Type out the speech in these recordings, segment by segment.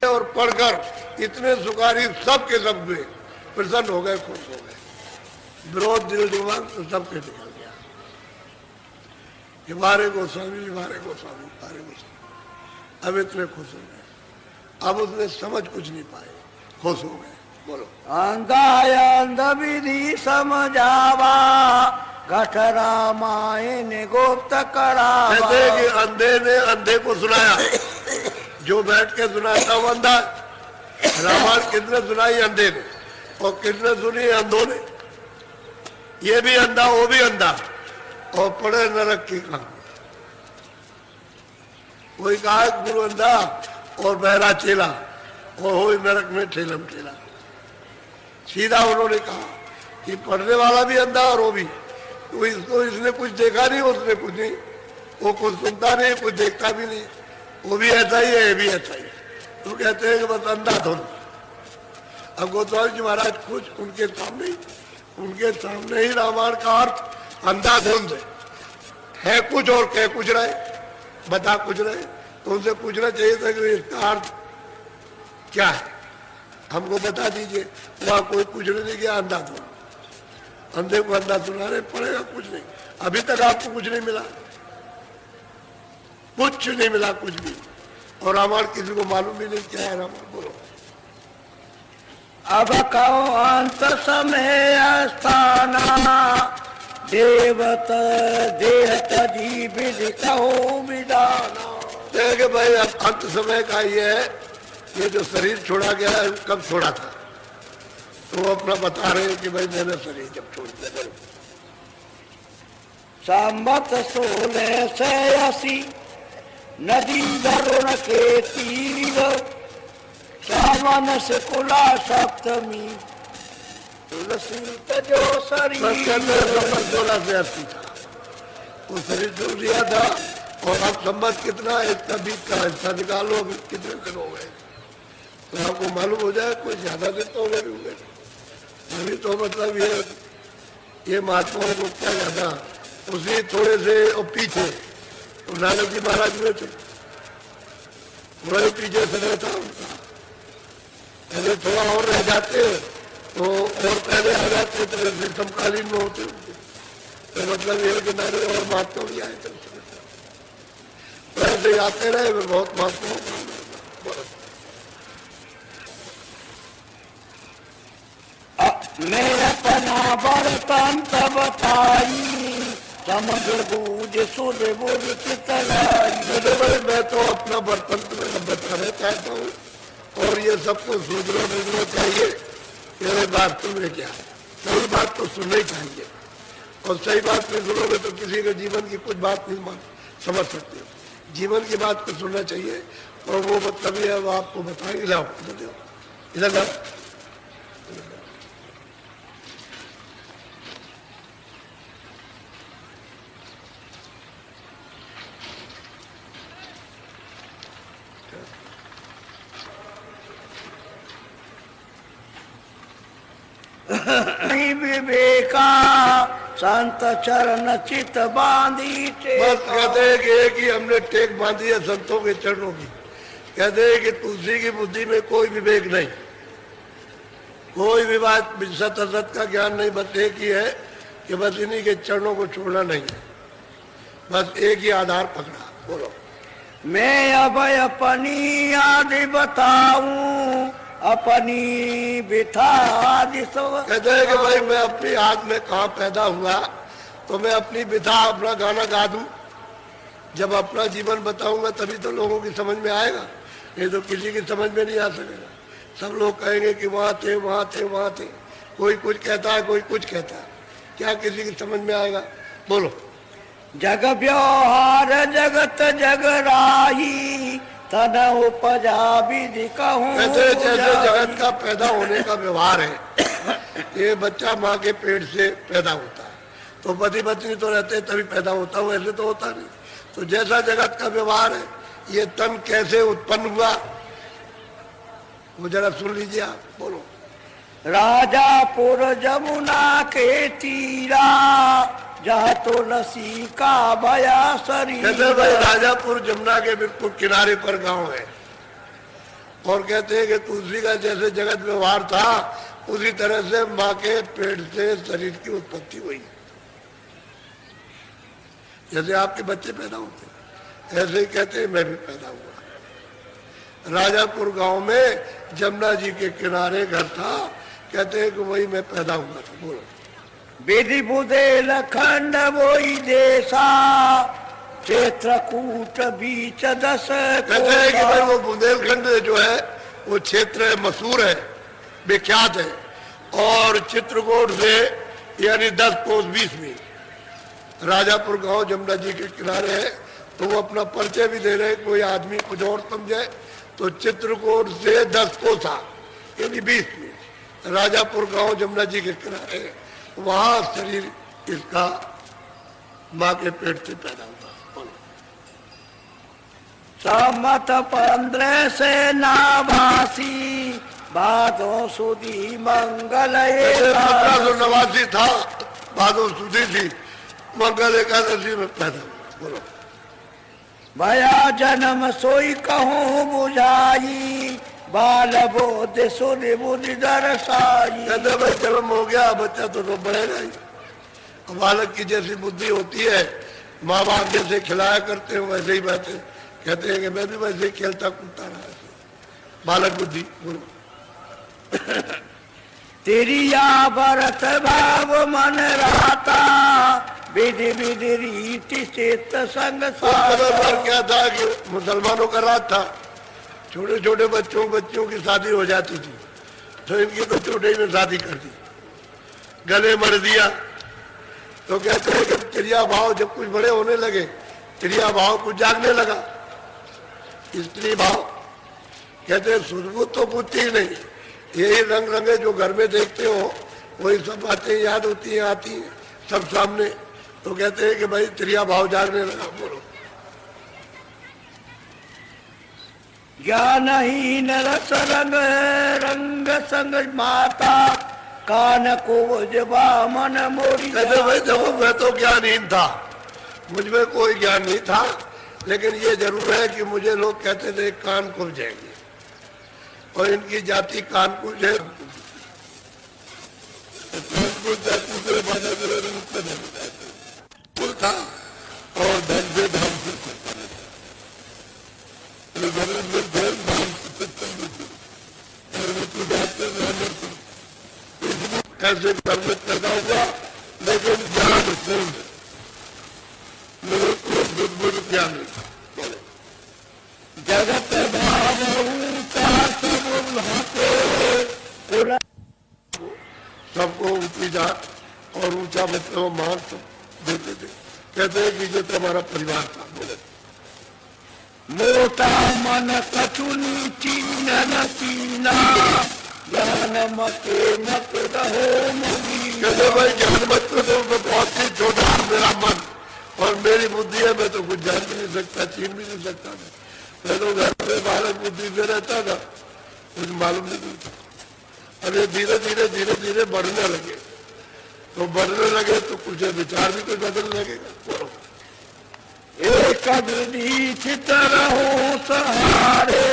और पढ़कर इतने सुकारी सब के सब हुए, प्रसन्न हो गए, खुश हो गए। विरोध दिल दिमाग तो सबके निकल गया। हमारे गोस्वामी, हमारे गोस्वामी, हमारे गोस्वामी, अब इतने खुश हो गए। अब उसने समझ कुछ नहीं पाए, खुश हो गए। बोलो। अंध विधि समझावा घट रामायण गुप्त करावा। कहते कि अंधे ने अंधे को सुनाया, जो बैठ के सुनाता वो अंधा। रामायण कितने सुनाई अंधे ने, और कितने सुनी अंधों ने। ये भी अंधा, वो भी अंधा, और पड़े नरक की कहानी। कोई कहा गुरु अंधा और बहरा चेला, और हो नरक में ठेलम ठेला। सीधा उन्होंने कहा कि पढ़ने वाला भी अंधा और वो भी। तो इसको इसने कुछ देखा नहीं, उसने कुछ नहीं, वो कुछ सुनता नहीं, कुछ देखता भी नहीं, वो भी ऐसा ही है, ये भी ऐसा ही है। तो कहते हैं कि बस अंधाधुंध। अब गोस्वामी जी महाराज कुछ उनके सामने ही रामायण का अर्थ अंधाधुंध है कुछ और कह कुछ रहे, बता कुछ रहे। तो उनसे पूछना चाहिए था कि इसका अर्थ क्या है, हमको बता दीजिए। वहां कोई पूछने नहीं गया, अंधाधुंध। अंधे को अंधा सुनाने पड़ेगा, कुछ नहीं। अभी तक आपको कुछ नहीं मिला, कुछ नहीं मिला, कुछ भी। और रामायण किसी को मालूम भी नहीं क्या है रामायण। बोलो। अब कहो अंत समय स्थाना देवत देह तजी विधि कहो विधाना। देखिए भाई, अब अंत समय का ये है, ये जो शरीर छोड़ा गया है कब छोड़ा था, तो वो अपना बता रहे हैं कि भाई मैंने शरीर जब छोड़ दिया। संवत 1680 नदी वरुण के तीर सावन से कुला सप्तमी तुलसी तजो शरीर। 1680 था वो शरीर छोड़ दिया था। और अब संबत कितना है, इसका बीच का हिस्सा निकालो, अभी कितने दिन हो गए तो आपको मालूम हो जाए। कोई ज्यादा दिन तो हो गए होंगे। अभी तो मतलब ये महात्माओं को क्या ज्यादा, उसी थोड़े से और पीछे तो नानक जी महाराज हुए थे, थोड़ा पीछे से रहता उनका। पहले थोड़ा और रह जाते तो और पहले आ जाते तो समकालीन में होते उनके। तो मतलब ये कि नारे और महात्मा भी आए थे, ऐसे आते रहे बहुत महात्मा। मैं अपना बर्तन तब बताई समुद्र बूझ सुध बुझ चितलाई। मैं तो अपना बर्तन तुम्हें बताना चाहता हूँ, और ये सबको सुधरना चाहिए। मेरे बात तुम्हें क्या, सही बात तो सुननी चाहिए, और सही बात नहीं सुनोगे तो किसी के जीवन की कुछ बात नहीं समझ सकते। जीवन की बात को सुनना चाहिए, और वो मतलब ये वो आपको बताएंगे। लाओ इधर लाओ। विवेका संत चरण चित बांधी। बस कहते हैं कि एक ही हमने टेक बांधी है संतों के चरणों की। कहते हैं कि तुलसी की बुद्धि में कोई विवेक नहीं, कोई विवाद सत असत का ज्ञान नहीं। बस एक ही है कि बस इन्हीं के चरणों को छोड़ना नहीं है, बस एक ही आधार पकड़ा। बोलो। मैं अब अपनी आदि बताऊं अपनी बिथा आदि सब। कहते हैं कि भाई मैं अपनी हाथ में कहाँ पैदा हुआ, तो मैं अपनी बिथा अपना गाना गा दूं। जब अपना जीवन बताऊंगा तभी तो लोगों की समझ में आएगा, नहीं तो किसी की समझ में नहीं आ सकेगा। सब लोग कहेंगे कि वहाँ थे वहाँ थे वहाँ थे, कोई कुछ कहता है कोई कुछ कहता है, क्या किसी की समझ में आएगा। बोलो। जग व्यवहार जगत जग राही तन उपजा विधि कहूं। कहते जैसे जगत का पैदा होने का व्यवहार है, ये बच्चा माँ के पेट से पैदा होता है, तो पति पत्नी तो रहते तभी पैदा होता है, वैसे तो होता नहीं। तो जैसा जगत का व्यवहार है, ये तन कैसे उत्पन्न हुआ वो जरा सुन लीजिए आप। बोलो। राजापुर जमुना के तीरा जहाँ तुलसी का भया शरीर। कहते भाई राजापुर जमुना के बिल्कुल किनारे पर गांव है, और कहते हैं कि तुलसी का जैसे जगत व्यवहार था उसी तरह से माँ के पेट से शरीर की उत्पत्ति हुई। जैसे आपके बच्चे पैदा होते ऐसे ही कहते हैं मैं भी पैदा हुआ। राजापुर गांव में जमुना जी के किनारे घर था, कहते हैं कि वही मैं पैदा हुआ था। बोलो। विधि बुंदेलखंड वोई देशा क्षेत्रकूट बीच दस। कहते हैं कि भाई वो बुंदेलखंड जो है वो क्षेत्र मशहूर है, विख्यात है, और चित्रकूट से यानी 10 कोस 20 मील। राजापुर गांव जमुना जी के किनारे है। तो वो अपना परिचय भी दे रहे, कोई आदमी कुछ और समझे तो चित्रकूट से 10 कोसा यानी 20 मील राजापुर गांव जमुना जी के किनारे है। वहां शरीर इसका माँ के पेट से पैदा हुआ। सम्मत 15 से नाभासी भादों सुधी मंगल 1589 था, भादों सुधी थी, मंगल एकादशी में पैदा हुआ। बोलो। भया जन्म सोई कहूँ बुझाई बाल बोध सुन बुद्धि दर्शाई। कहते भाई जन्म हो गया, बच्चा तो बढ़ेगा ही। बालक की जैसी बुद्धि होती है, माँ बाप जैसे खिलाया करते हैं वैसे ही बातें। कहते हैं कि मैं भी वैसे ही खेलता कूदता रहा, बालक बुद्धि। बोलो। तेरी या भरत भाव मन रहता विधि विधि रीति चित्त संग पर क्या था कि मुसलमानों का राज था, छोटे छोटे बच्चों की शादी हो जाती थी, तो इनकी तो छोटे में शादी कर दी, गले मर दिया। तो कहते हैं कि क्रिया भाव जब कुछ बड़े होने लगे, क्रिया भाव कुछ जागने लगा, स्त्री भाव। कहते हैं सुधबुद्ध तो बुद्धि ही नहीं, यही रंग रंगे जो घर में देखते हो वही सब बातें याद होती हैं, आती हैं सब सामने। तो कहते हैं कि भाई क्रिया भाव जागने लगा। बोलो। ज्ञानहीन रस रंग रंग संग माता कान को जबा मन मोरी। कहते भाई देखो मैं तो ज्ञानहीन था, मुझ में कोई ज्ञान नहीं था, लेकिन ये जरूर है कि मुझे लोग कहते थे कान खुल जाएंगे, और इनकी जाति कान कुछ है। था और धन से धन कैसे कर्मित करता हुआ, लेकिन ज्ञान ज्ञान जगत भाव सबको ऊंची जात और ऊंचा मतलब मान सब देते थे। कहते हैं कि जो तुम्हारा परिवार था। मोटा मन कचुनी चीन न पीना ज्ञान मते मत रहो मुगी। कहते भाई ज्ञान मत तो बहुत ही छोटा मेरा मन और मेरी बुद्धि है, मैं तो कुछ जान भी नहीं सकता, छीन भी नहीं सकता। मैं तो घर में बालक बुद्धि से रहता था, कुछ मालूम नहीं था। अरे धीरे धीरे धीरे धीरे बढ़ने लगे, तो बढ़ने लगे तो कुछ विचार भी कुछ बदलने लगेगा। एक विधि चित रहो सहारे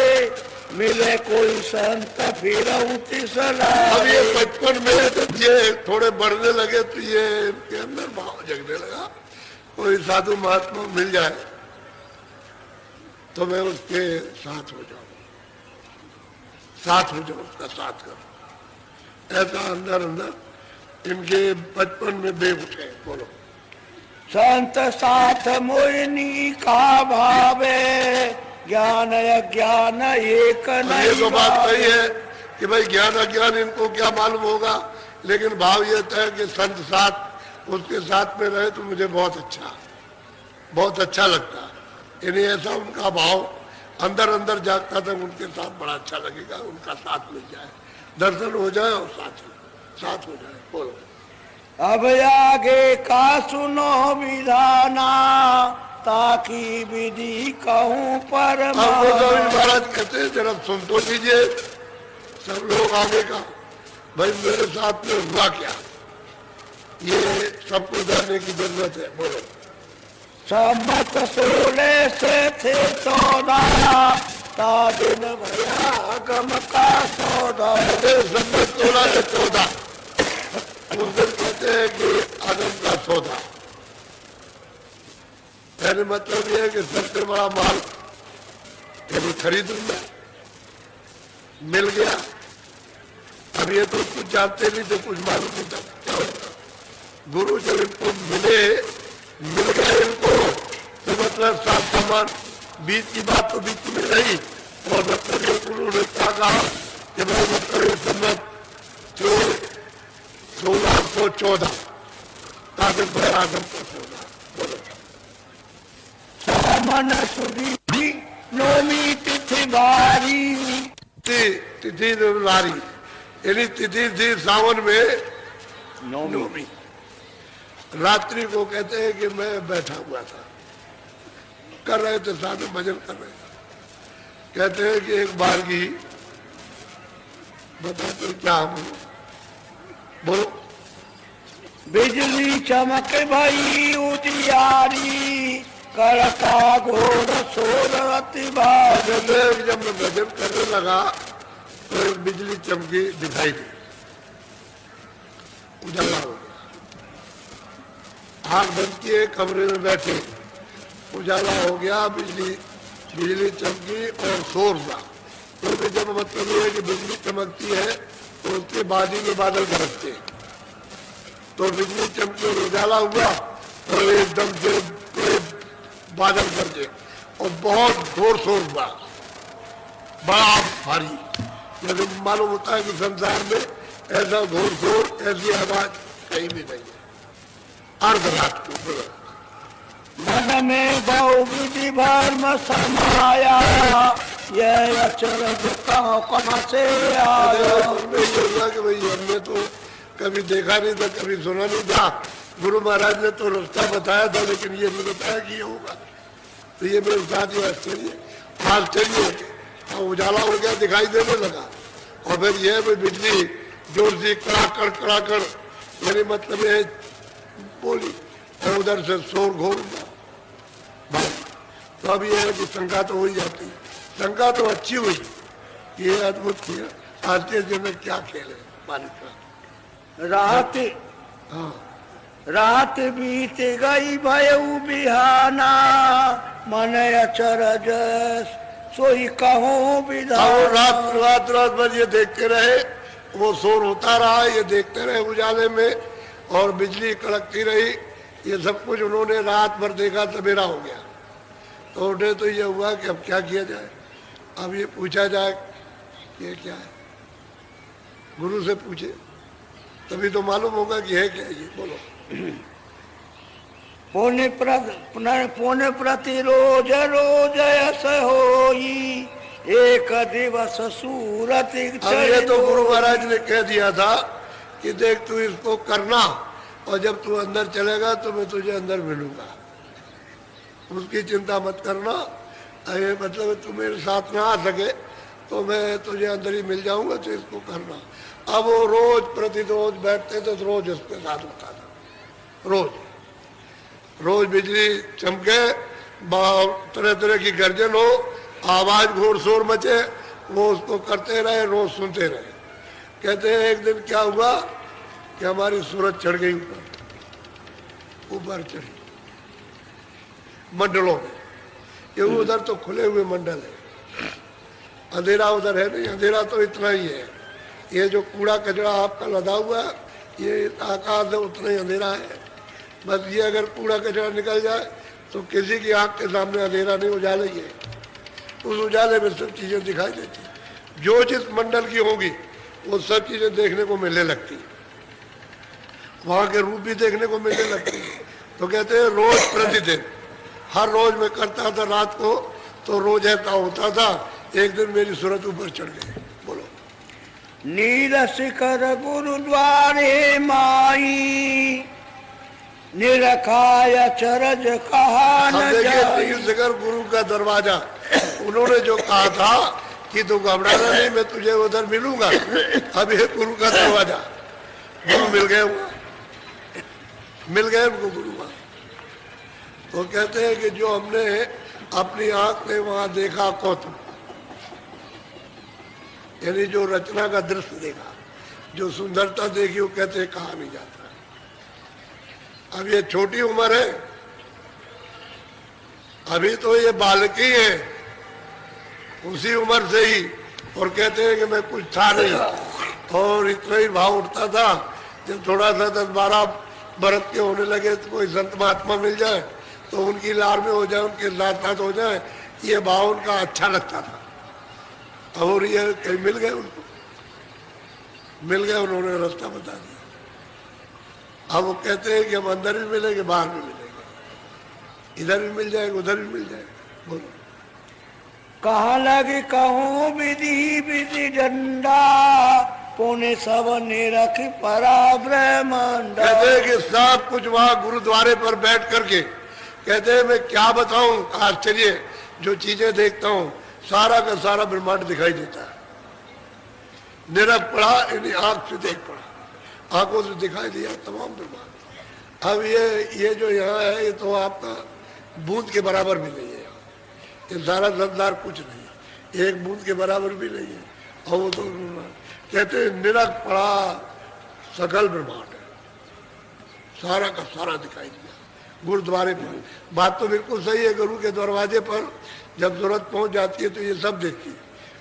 मिले कोई संत फिर अब ये बचपन में जब ये थोड़े बढ़ने लगे तो ये इनके अंदर भाव जगने लगा, कोई साधु महात्मा मिल जाए तो मैं उसके साथ हो जाऊं, उसका साथ करूं। ऐसा अंदर अंदर इनके बचपन में बे उठे। बोलो। संत साथ मोहिनी का भावे ज्ञान अज्ञान एक नहीं। ये तो बात सही है कि भाई ज्ञान अज्ञान इनको क्या मालूम होगा, लेकिन भाव ये था कि संत साथ उसके साथ में रहे तो मुझे बहुत अच्छा लगता। इन्हें ऐसा उनका भाव अंदर अंदर जागता था, उनके साथ बड़ा अच्छा लगेगा, उनका साथ मिल जाए, दर्शन हो जाए और साथ हो जाए। बोलो। अब आगे का सुनो विधाना ताकि विधि कहूँ पर महाराज कहते हैं जरा सुन तो लीजिए सब लोग आगे का, भाई मेरे साथ में हुआ क्या, ये सबको जानने की जरूरत है। बोलो। सम्मत 16 से थे 14 तादिन भया गम का सौदा। संबत 16 से 14 उस दिन कहते हैं कि आदम का सौदा। कहने मतलब ये है कि सबसे बड़ा माल कभी खरीदूं मैं, मिल गया। अब ये तो कुछ जानते नहीं थे, कुछ मालूम नहीं था क्या होता। गुरु जब इनको मिल गए इनको, तो मतलब सात सामान बीच की बात तो बीच में रही। और मतलब उन्होंने क्या कहा कि भाई मतलब संबत 1614 ताकि आदम का सौदा। मन सुधी नौमी तिथि बारी। तिथि लारी यानी तिथि थी सावन में नौमी। रात्रि को कहते हैं कि मैं बैठा हुआ था, कर रहे थे साथ में भजन कर रहे थे। कहते हैं कि एक बार की बता तो क्या बोलो। बिजली चमक भई उजियारी करका घोर सोर अति भारी। कहते हैं कि जब मैं भजन करने लगा तो एक बिजली चमकी दिखाई दी, उजाला हो गया। आंख बंद किए, कमरे में बैठे, उजाला हो गया, बिजली चमकी और शोर हुआ। क्योंकि जब मतलब ये है कि बिजली चमकती है तो उसके बाजू में बादल गरजते हैं। तो बिजली चमकी और उजाला हुआ और एकदम से बादल गरजे और बहुत जोर शोर हुआ, बड़ा भारी। लेकिन मालूम होता है कि संसार में ऐसा घोर शोर, ऐसी आवाज कहीं भी नहीं है। अर्धरात को मन में बहु विधि भर्म समाया, यह अचरज कहाँ से आया। कि भाई हमने तो कभी देखा नहीं था, कभी सुना नहीं था। गुरु महाराज ने तो रास्ता बताया था, लेकिन ये नहीं बताया कि ये होगा। तो ये मेरे साथ ही आश्चर्य हो गया, उजाला हो गया, दिखाई देने लगा। और फिर यह भी बिजली जोर से कड़ाकड़ यानी मतलब ये बोली और उधर से शोर घोर हुआ। तो अब यह है कि शंका तो हो ही जाती है। शंका तो अच्छी हुई, ये अद्भुत किया। आज के दिन में क्या खेल है मालिक का। रात हाँ, रात बीत गई भयऊ बिहाना, मन अचरज सोई कहूँ विधान। रात भर ये देखते रहे, वो शोर होता रहा, ये देखते रहे उजाले में, और बिजली कड़कती रही। ये सब कुछ उन्होंने रात भर देखा, सवेरा हो गया। तो उन्हें तो ये हुआ कि अब क्या किया जाए। अब ये पूछा जाए ये क्या है, गुरु से पूछे तभी तो मालूम होगा कि है क्या ये। बोलो। पुण्य प्रति रोज रोज यस होई, एक दिवस सूरत। अब ये तो गुरु महाराज ने कह दिया था कि देख तू इसको करना, और जब तू अंदर चलेगा तो मैं तुझे अंदर मिलूंगा, उसकी चिंता मत करना। अरे मतलब तू मेरे साथ ना आ सके तो मैं तुझे अंदर ही मिल जाऊंगा, तो इसको करना। अब वो रोज प्रतिरोज बैठते थे, तो रोज उसके साथ होता था। रोज बिजली चमके, तरह तरह की गर्जन हो, आवाज घोर शोर मचे, वो उसको करते रहे, रोज सुनते रहे। कहते हैं एक दिन क्या हुआ कि हमारी सूरज चढ़ गई ऊपर चढ़ी मंडलों में। ये उधर तो खुले हुए मंडल है, अंधेरा उधर है नहीं। अंधेरा तो इतना ही है, ये जो कूड़ा कचरा आपका लदा हुआ है, ये आकाश है, उतना ही अंधेरा है। बस ये अगर कूड़ा कचरा निकल जाए तो किसी की आंख के सामने अंधेरा नहीं, उजाले ही है। उस उजाले में सब चीजें दिखाई देती, जो जिस मंडल की होगी वो सब चीजें देखने को मिलने लगती, वहां के रूप भी देखने को मिलने लगती। तो कहते हैं रोज प्रतिदिन, हर रोज मैं करता था रात को, तो रोज ऐसा होता था। एक दिन मेरी सूरत ऊपर चढ़ गई। बोलो। नील शिखर गुरुद्वारे माई, निरखाय चरज कहा न देखिए जाई। नील शिखर गुरु का दरवाजा, उन्होंने जो कहा था कि तू घबराना नहीं, मैं तुझे उधर मिलूंगा। अब ये गुरु का दरवाजा, गुरु मिल गए उनको गुरु। तो कहते हैं कि जो हमने अपनी आंख में वहां देखा कौतुक, यानी जो रचना का दृश्य देखा, जो सुंदरता देखी, वो कहते हैं कहा नहीं जाता। अब ये छोटी उम्र है, अभी तो ये बालक ही है, उसी उम्र से ही, और कहते हैं कि मैं कुछ था नहीं, और इतना ही भाव उठता था। जब थोड़ा सा 10-12 बरस के होने लगे तो कोई संत महात्मा मिल जाए तो उनकी लार में हो जाए, उनके साथ साथ हो जाए, ये भाव उनका अच्छा लगता था। और ये कहीं मिल गए, उनको मिल गए, उन्होंने रास्ता बता दिया। अब वो कहते हैं कि हम अंदर भी मिलेंगे, बाहर भी मिलेंगे, इधर भी मिल जाएगा, उधर भी मिल जाएगा। बोलो। कहाँ लगे कहूँ विधि विधि डंडा, पुण्य सब निरख परा ब्रह्मांड। कहते हैं कि सब कुछ वहां गुरुद्वारे पर बैठ करके कहते हैं, मैं क्या बताऊं आश्चर्य, जो चीजें देखता हूं सारा का सारा ब्रह्मांड दिखाई देता है। निरख पड़ा, यानी आंख से देख पड़ा, आंखों से दिखाई दिया तमाम ब्रह्मांड। अब ये जो यहाँ है, ये तो आपका बूंद के बराबर भी नहीं है। ये सारा संसार कुछ नहीं है, एक बूंद के बराबर भी नहीं है। और वो तो कहते हैं निरख पड़ा सकल ब्रह्मांड है, सारा का सारा दिखाई दिया गुरुद्वारे पर। बात तो बिल्कुल सही है, गुरु के दरवाजे पर जब जरूरत पहुंच जाती है तो ये सब देखती है।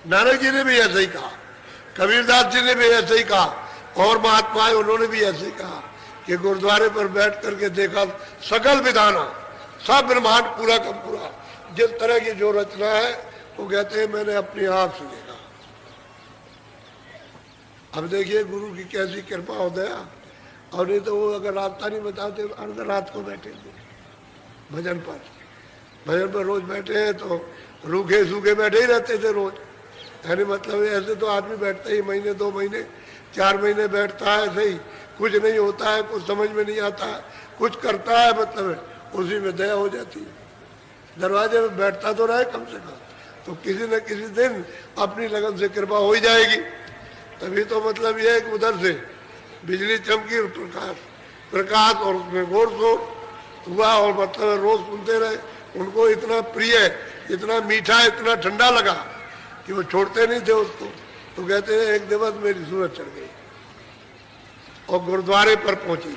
नानक जी ने भी ऐसे ही कहा, कबीरदास जी ने भी ऐसे ही कहा, और महात्माएं उन्होंने भी ऐसे ही कहा कि गुरुद्वारे पर बैठ करके देखा सकल विधाना, सब ब्रह्मांड पूरा का पूरा, जिस तरह की जो रचना है वो कहते हैं मैंने अपनी आंख से देखा। अब देखिए गुरु की कैसी कृपा हो गया। और नहीं तो वो अगर रास्ता नहीं बताते अर्ध रात को बैठे थे भजन पर रोज बैठे हैं तो रूखे सूखे बैठे ही रहते थे रोज। यानी मतलब ऐसे तो आदमी बैठता ही महीने 2 महीने 4 महीने बैठता है, सही कुछ नहीं होता है, कुछ समझ में नहीं आता है, कुछ करता है, मतलब उसी में दया हो जाती है। दरवाजे में बैठता तो रहे कम से कम, तो किसी न किसी दिन अपनी लगन से कृपा हो ही जाएगी। तभी तो मतलब यह है कि उधर से बिजली चमकी और प्रकाश और उसमें गौर शोर हुआ, और मतलब रोज सुनते रहे। उनको इतना प्रिय, इतना मीठा, इतना ठंडा लगा कि वो छोड़ते नहीं थे उसको। तो कहते हैं एक दिवस मेरी सूरज चढ़ गई और गुरुद्वारे पर पहुंची,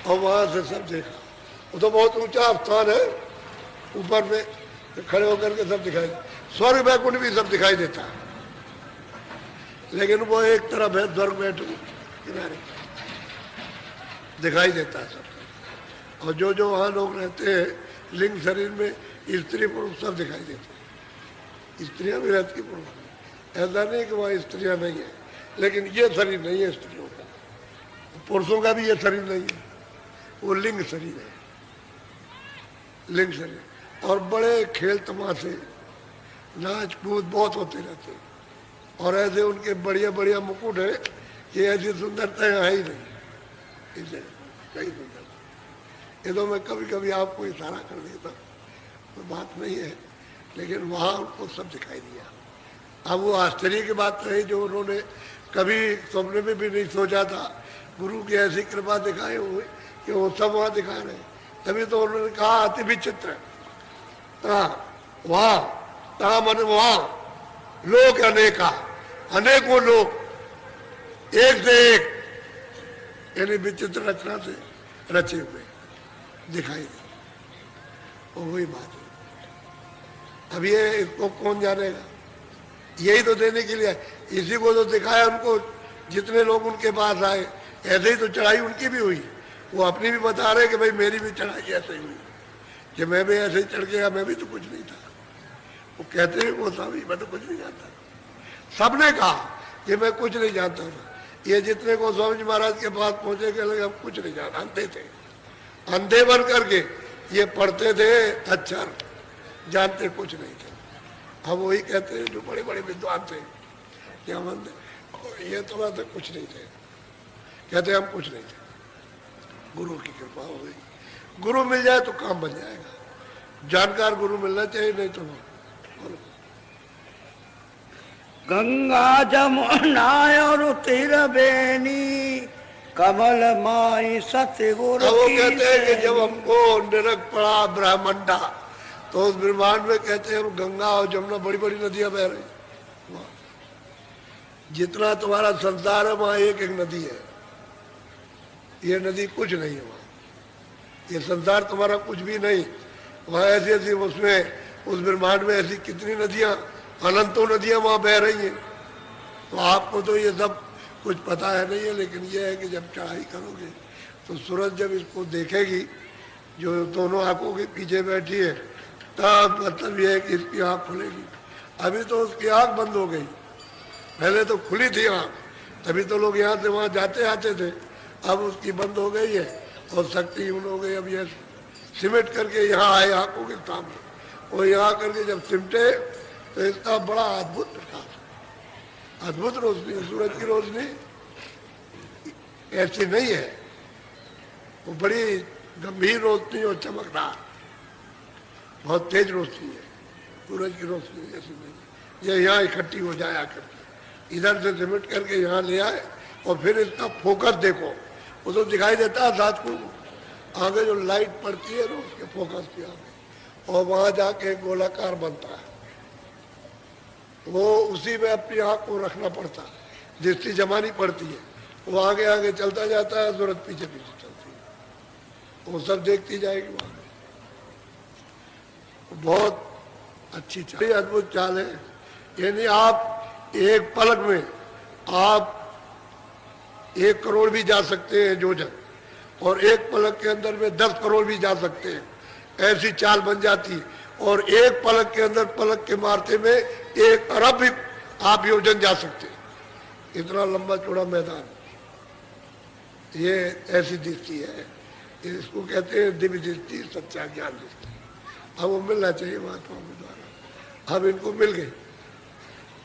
और वहां से सब देखा। वो तो बहुत ऊंचा स्थान है, ऊपर में खड़े होकर के सब दिखाई, स्वर्ग वैकुंठ भी सब दिखाई देता है, लेकिन वो एक तरफ है स्वर्ग बैठो किनारे दिखाई देता है सब। और जो वहाँ लोग रहते हैं लिंग शरीर में, स्त्री पुरुष सब दिखाई देते हैं। स्त्रियाँ भी रहती हैं, पुरुष भी। ऐसा नहीं कि वहाँ स्त्रियाँ नहीं है, लेकिन ये शरीर नहीं है स्त्रियों का, पुरुषों का भी ये शरीर नहीं है, वो लिंग शरीर है, लिंग शरीर। और बड़े खेल तमाशे नाच कूद बहुत होते रहते हैं, और ऐसे उनके बढ़िया बढ़िया मुकुट है कि ऐसी सुंदरता यहाँ ही नहीं, इसे कई सुंदरता। ये तो मैं कभी कभी आपको इशारा कर देता, कोई बात नहीं है, लेकिन वहाँ उनको सब दिखाई दिया। अब वो आश्चर्य की बात रही जो उन्होंने कभी सपने में भी नहीं सोचा था, गुरु की ऐसी कृपा दिखाए हुए कि वो सब वहाँ दिखा रहे। तभी तो उन्होंने कहा अति विचित्र, वहाँ मन वहाँ लोग अनेका, अनेकों लोग एक से एक, यानी विचित्र रचना से रचे हुए दिखाई दे। वही बात है। अब ये इसको कौन जानेगा, यही तो देने के लिए, इसी को तो दिखाया उनको। जितने लोग उनके पास आए, ऐसे ही तो चढ़ाई उनकी भी हुई। वो अपनी भी बता रहे कि भाई मेरी भी चढ़ाई ऐसे ही हुई, कि मैं भी ऐसे ही चढ़ गया, मैं भी तो कुछ नहीं था। वो कहते हैं वो स्वामी मैं तो कुछ नहीं जानता। सबने कहा कि मैं कुछ नहीं जानता था। ये जितने को स्वामी जी महाराज के पास पहुंचे के लगे हम कुछ नहीं जानते, अंधे थे, अंधे बन करके ये पढ़ते थे अक्षर, जानते कुछ नहीं थे। अब वही कहते हैं जो बड़े बड़े विद्वान थे कि हम अंधे, ये तो बात कुछ नहीं थे, कहते हम कुछ नहीं थे। गुरु की कृपा हो गई, गुरु मिल जाए तो काम बन जाएगा। जानकार गुरु मिलना चाहिए, नहीं तो गंगा जमुना और तीर बेनी कमल माई सतगुरु। वो कहते हैं कि जब हमको निरख पड़ा ब्रह्मंडा, तो उस ब्रह्मांड में कहते हैं गंगा और जमुना बड़ी बड़ी नदियां बह रही, जितना तुम्हारा संसार है वहां एक एक नदी है, ये नदी कुछ नहीं है वहां, ये संसार तुम्हारा कुछ भी नहीं। वहां ऐसी ऐसी उसमें उस ब्रह्मांड में ऐसी कितनी नदियां, अनंतों नदियां वहां बह रही हैं। तो आपको तो ये सब कुछ पता है नहीं है, लेकिन ये है कि जब चढ़ाई करोगे तो सूरज जब इसको देखेगी, जो दोनों आंखों के पीछे बैठी है, तब मतलब ये है कि इसकी आंख खुलेगी। अभी तो उसकी आंख बंद हो गई, पहले तो खुली थी आंख, तभी तो लोग यहाँ से वहाँ जाते आते थे। अब उसकी बंद हो गई है और शक्तिहीन हो गई। अब ये सिमट करके यहाँ आए आंखों के सामने, और यहाँ करके जब सिमटे तो इसका बड़ा अद्भुत प्रकाश, अद्भुत रोशनी। सूरज की रोशनी ऐसी नहीं है, वो बड़ी गंभीर रोशनी और चमकदार, बहुत तेज रोशनी है। सूरज की रोशनी ऐसी नहीं, ये यहाँ इकट्ठी हो जाया करके, इधर से सिमट करके यहाँ ले आए, और फिर इसका फोकस देखो, वो तो दिखाई देता है रात को, आगे जो लाइट पड़ती है ना उसके फोकस के आगे, और वहां जाके गोलाकार बनता है। वो उसी में अपनी आंख को रखना पड़ता है, दृष्टि जमानी पड़ती है, वो आगे आगे चलता जाता है, सूरज पीछे पीछे चलती है, वो सब देखती जाएगी वहां। बहुत अच्छी चाल, अद्भुत चाल है। यानी आप एक पलक में आप 1 करोड़ भी जा सकते हैं योजन, और एक पलक के अंदर में 10 करोड़ भी जा सकते हैं, ऐसी चाल बन जाती है। और एक पलक के अंदर पलक के मारते में 1 अरब भी आप योजन जा सकते हैं, इतना लंबा चौड़ा मैदान। ये ऐसी दृष्टि है, इसको कहते हैं दिव्य दृष्टि, सच्चा ज्ञान दृष्टि। अब वो मिलना चाहिए महात्माओं के द्वारा। अब इनको मिल गए,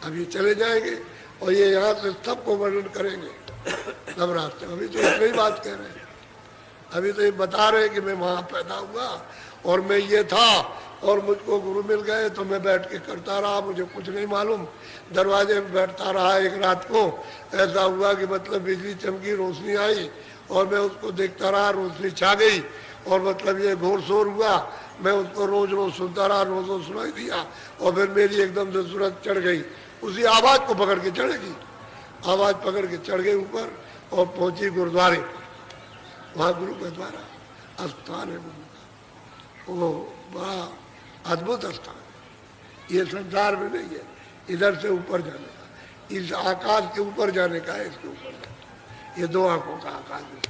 अब ये चले जाएंगे और ये यहाँ से सबको वर्णन करेंगे सब रास्ते। अभी तो इतनी बात कह रहे हैं, अभी तो ये बता रहे हैं कि मैं वहाँ पैदा हुआ और मैं ये था और मुझको गुरु मिल गए, तो मैं बैठ के करता रहा, मुझे कुछ नहीं मालूम, दरवाजे में बैठता रहा। एक रात को ऐसा हुआ कि मतलब बिजली चमकी, रोशनी आई और मैं उसको देखता रहा, रोशनी छा गई और मतलब ये घोर शोर हुआ। मैं उसको रोज रोज सुनता रहा, रोज रोज सुनाई दिया, और फिर मेरी एकदम से सूरत चढ़ गई, उसी आवाज को पकड़ के चढ़ेगी, आवाज पकड़ के चढ़ गई ऊपर और पहुंची गुरुद्वारे पर। वहाँ गुरु का द्वारा स्थान है गुरु का, वो बड़ा अद्भुत स्थान है। ये संसार में नहीं है, इधर से ऊपर जाने का, इस आकाश के ऊपर जाने का है, इसके ऊपर जाने का। ये 2 आंखों का आकाश है